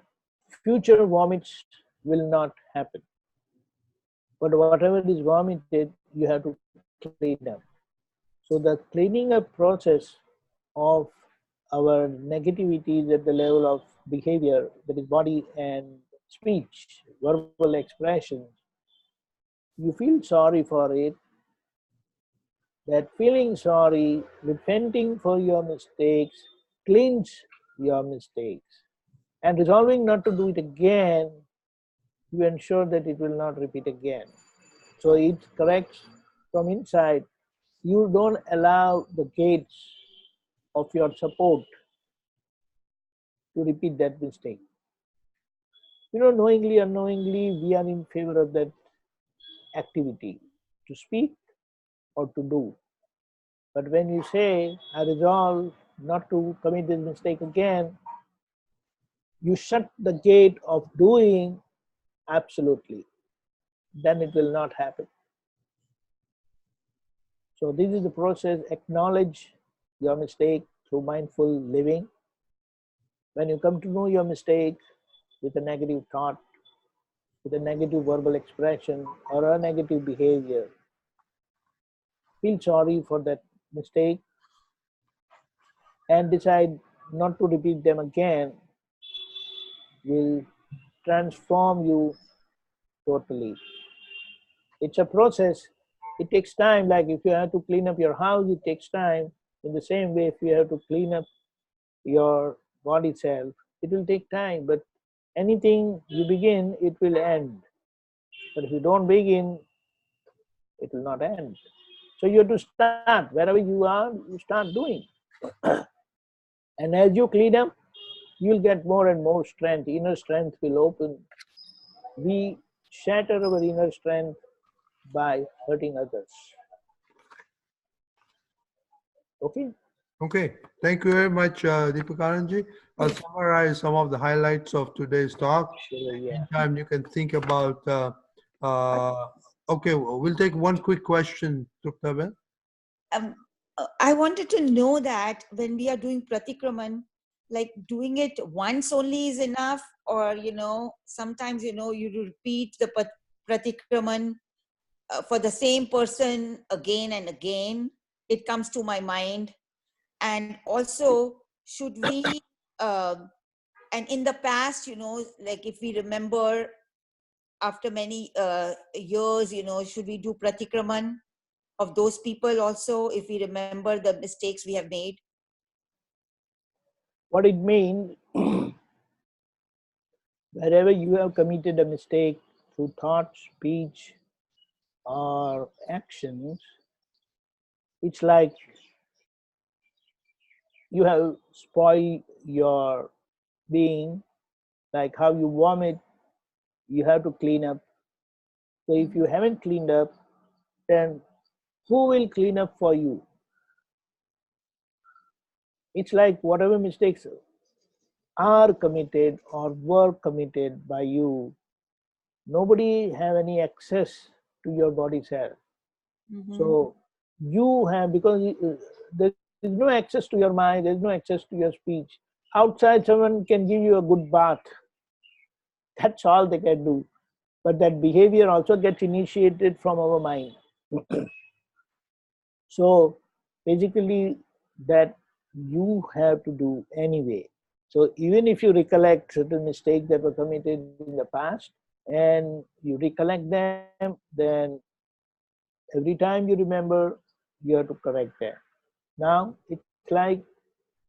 future vomits will not happen. But whatever is vomited, you have to clean up. So the cleaning up process of our negativities at the level of behavior, that is body and speech, verbal expressions, you feel sorry for it. That feeling sorry, repenting for your mistakes, cleanse your mistakes, and resolving not to do it again, you ensure that it will not repeat again. So it corrects from inside. You don't allow the gates of your support to repeat that mistake. Knowingly, unknowingly, we are in favor of that activity, to speak or to do. But when you say, I resolve not to commit this mistake again, you shut the gate of doing absolutely. Then it will not happen. So this is the process. Acknowledge your mistake through mindful living. When you come to know your mistake with a negative thought, with a negative verbal expression or a negative behavior, feel sorry for that mistake and decide not to repeat them again, will transform you totally. It's a process. It takes time. Like if you have to clean up your house, it takes time. In the same way, if you have to clean up your body self, it will take time. But anything you begin, it will end. But if you don't begin, it will not end. So you have to start. Wherever you are, you start doing. And as you clean up, you'll get more and more strength. Inner strength will open. We shatter our inner strength by hurting others. Okay? Okay, thank you very much, Deepakanandji. I'll summarize some of the highlights of today's talk. Sure, yeah. Meantime, you can think about, okay, we'll take one quick question, Truptabel. I wanted to know that when we are doing pratikraman, like doing it once only is enough, or sometimes you repeat the pratikraman for the same person again and again. It comes to my mind. And also, should we and in the past, like if we remember after many years, should we do pratikraman of those people also, if we remember the mistakes we have made? What it means, wherever you have committed a mistake through thought, speech, or actions, it's like you have spoiled your being, like how you vomit, you have to clean up. So if you haven't cleaned up, then who will clean up for you? It's like whatever mistakes are committed or were committed by you, nobody have any access to your body self. So you have, because there is no access to your mind, there is no access to your speech. Outside, someone can give you a good bath. That's all they can do. But that behavior also gets initiated from our mind. So basically, that you have to do anyway. So even if you recollect certain mistakes that were committed in the past and you recollect them, then every time you remember, you have to correct them. Now, it's like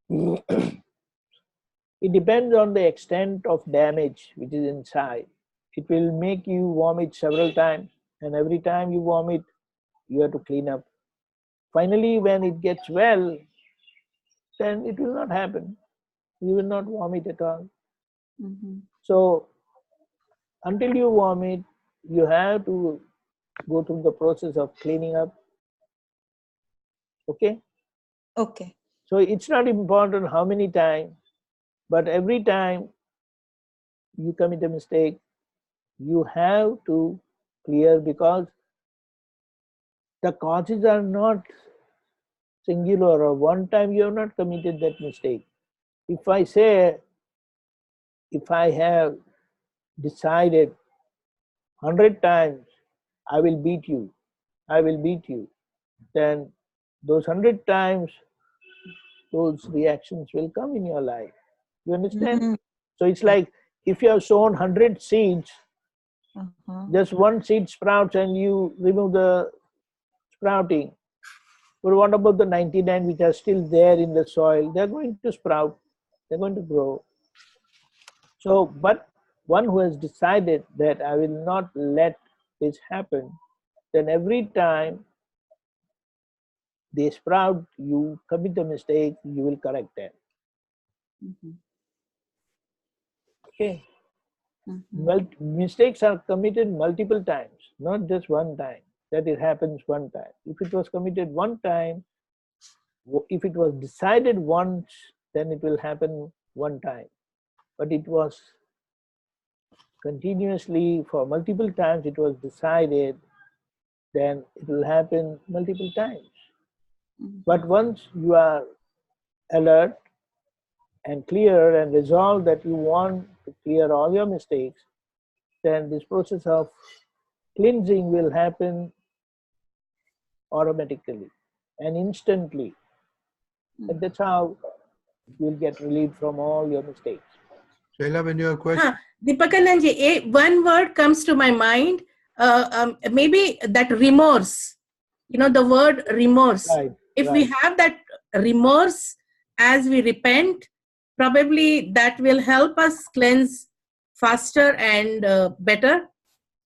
it depends on the extent of damage which is inside. It will make you vomit several times, and every time you vomit, you have to clean up. Finally, when it gets well, then it will not happen. You will not vomit at all. So, until you vomit, you have to go through the process of cleaning up. Okay? Okay. So, it's not important how many times, but every time you commit a mistake, you have to clear, because the causes are not singular or one time, you have not committed that mistake. If I say, if I have decided 100 times, I will beat you, I will beat you, then those 100 times, those reactions will come in your life. You understand? Mhm. So it's like if you have sown 100 seeds, Uh-huh. just one seed sprouts and you remove the sprouting. But what about the 99 which are still there in the soil? They're going to sprout, they're going to grow. So, but one who has decided that I will not let this happen, then every time they sprout, you commit a mistake, you will correct them. Mhm. Okay. Mhm. Mistakes are committed multiple times, not just one time. That it happens one time. If it was committed one time, if it was decided once, then it will happen one time. But it was continuously for multiple times, it was decided, then it will happen multiple times. But once you are alert and clear and resolved that you want to clear all your mistakes, then this process of cleansing will happen automatically and instantly. And that's how you'll get relieved from all your mistakes. Shaila, when you have a question, Deepakanandji, one word comes to my mind. Maybe that remorse. You know, the word remorse. Right, If we right. have that remorse as we repent, probably that will help us cleanse faster and better.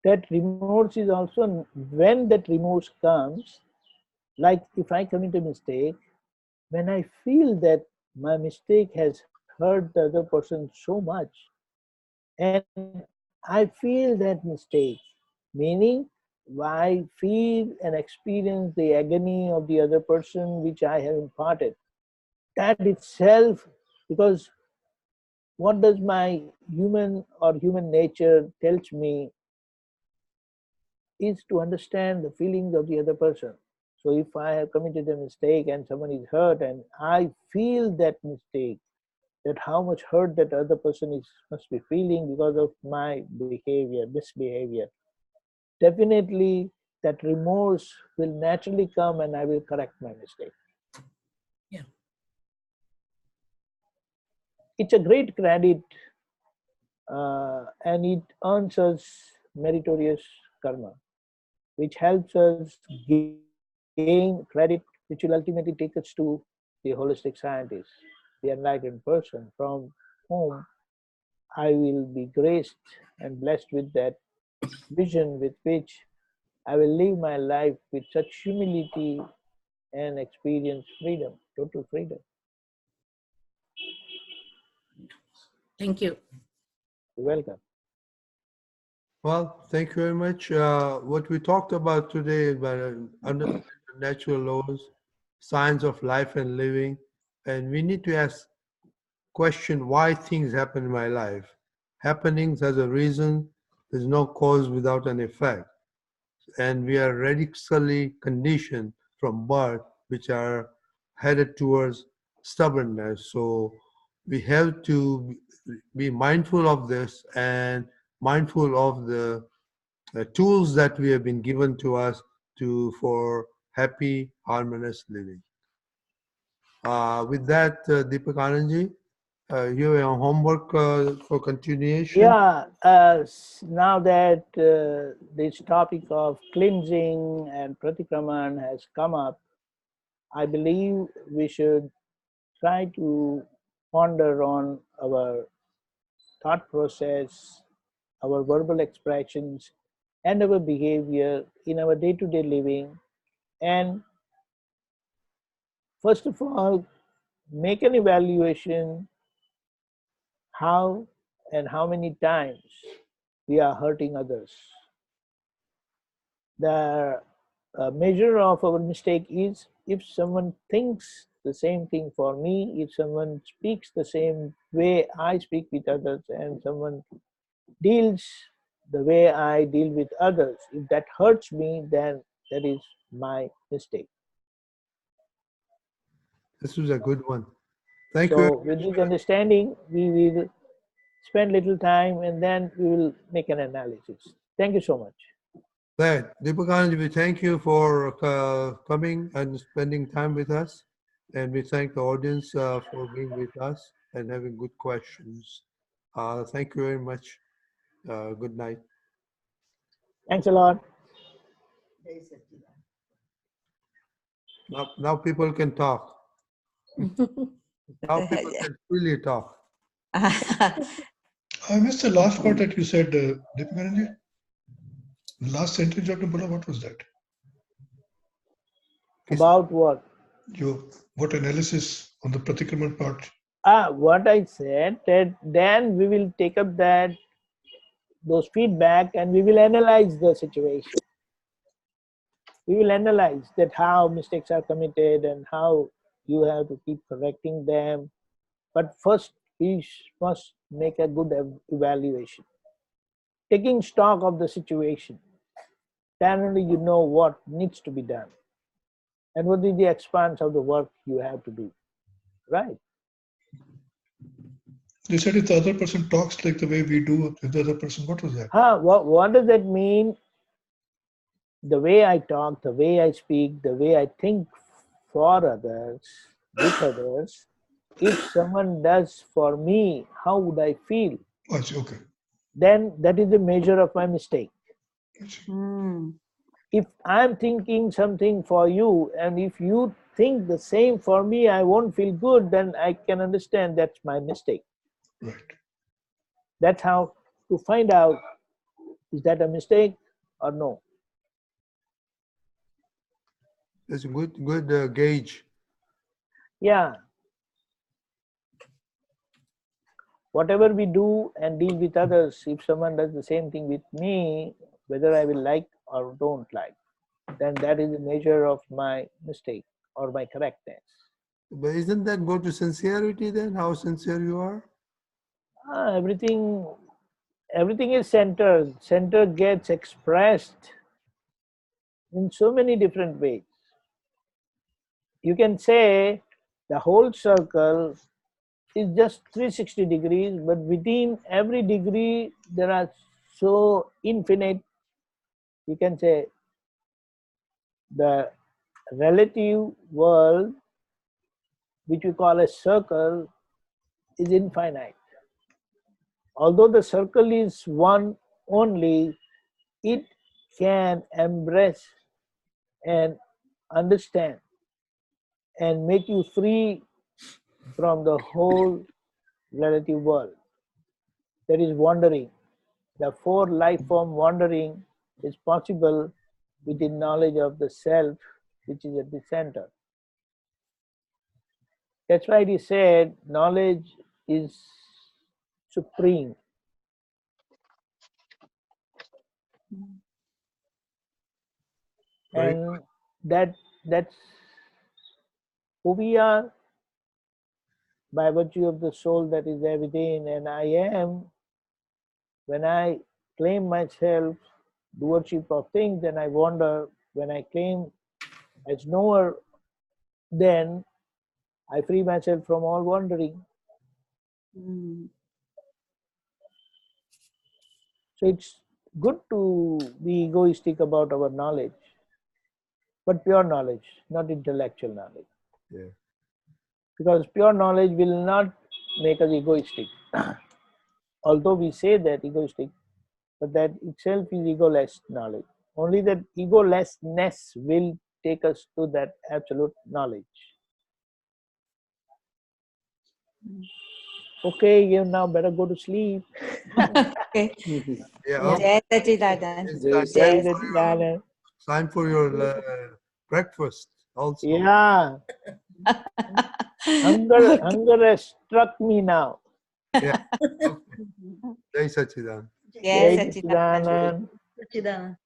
That remorse is also, when that remorse comes, like if I commit a mistake, when I feel that my mistake has hurt the other person so much, and I feel that mistake, meaning I feel and experience the agony of the other person which I have imparted. That itself, because what does my human or human nature tells me is to understand the feelings of the other person. So if I have committed a mistake and someone is hurt and I feel that mistake, that how much hurt that other person is must be feeling because of my behavior, misbehavior, definitely that remorse will naturally come and I will correct my mistake. Yeah. It's a great credit and it earns us meritorious karma, which helps us gain credit, which will ultimately take us to the holistic scientist, the enlightened person from whom I will be graced and blessed with that vision with which I will live my life with such humility and experience freedom, total freedom. Thank you. You're welcome. well, thank you very much. What we talked about today is about understanding the natural laws, science of life and living, and we need to ask question why things happen in my life. Happenings has a reason. There's no cause without an effect, and we are radically conditioned from birth, which are headed towards stubbornness. So we have to be mindful of this and mindful of the tools that we have been given to us to for happy, harmonious living. With that, Deepakanandji, you have homework for continuation. Yeah, now that this topic of cleansing and pratikraman has come up, I believe we should try to ponder on our thought process, our verbal expressions, and our behavior in our day to day living. And first of all, make an evaluation how and how many times we are hurting others. The measure of our mistake is if someone thinks the same thing for me, if someone speaks the same way I speak with others, and someone deals the way I deal with others, if that hurts me, then that is my mistake. This was a good one. Thank you. So with this understanding, we will spend little time and then we will make an analysis. Thank you so much. Right. Deepakanandji, we thank you for coming and spending time with us. And we thank the audience for being with us and having good questions. Thank you very much. Good night. Thanks a lot. Now people can talk. Now people can freely talk. I missed the last part that you said, Deepakanandji. The last sentence, Dr. Bulla, what was that? About what? What analysis on the Pratikraman part? What I said, that then we will take up those feedback and we will analyze the situation. We will analyze that how mistakes are committed and how you have to keep correcting them. But first, we must make a good evaluation. Taking stock of the situation, then only you know what needs to be done and what is the expanse of the work you have to do, right? You said if the other person talks like the way we do, if the other person, what was that? What does that mean? The way I talk, the way I speak, the way I think for others, with others, if someone does for me, how would I feel? I see, okay. Then that is the measure of my mistake. If I'm thinking something for you and if you think the same for me, I won't feel good, then I can understand that's my mistake. Right. That's how to find out, is that a mistake or no? It's a good gauge. Yeah. Whatever we do and deal with others, if someone does the same thing with me, whether I will like or don't like, then that is a measure of my mistake or my correctness. But isn't that go to sincerity then? How sincere you are? Everything is centered. Center gets expressed in so many different ways. You can say the whole circle is just 360 degrees, but within every degree there are so infinite, you can say, the relative world, which we call a circle, is infinite. Although the circle is one only, it can embrace and understand and make you free from the whole relative world. There is wandering. The four life form wandering is possible within knowledge of the self, which is at the center. That's why he said knowledge is supreme. And that's who we are by virtue of the soul that is there within. And I am, when I claim myself doership of things, then I wander. When I claim as knower, then I free myself from all wandering. So it's good to be egoistic about our knowledge, but pure knowledge, not intellectual knowledge. Yeah. Because pure knowledge will not make us egoistic. Although we say that egoistic, but that itself is egoless knowledge. Only that egolessness will take us to that absolute knowledge. Okay, you now better go to sleep. Okay. Yeah. Jai Sachidanand. It's time for your breakfast also. Yeah. Hunger has struck me now. Yeah. Okay. Jai Sachidanand. Jai Jai Sachidanand. Sachidanand.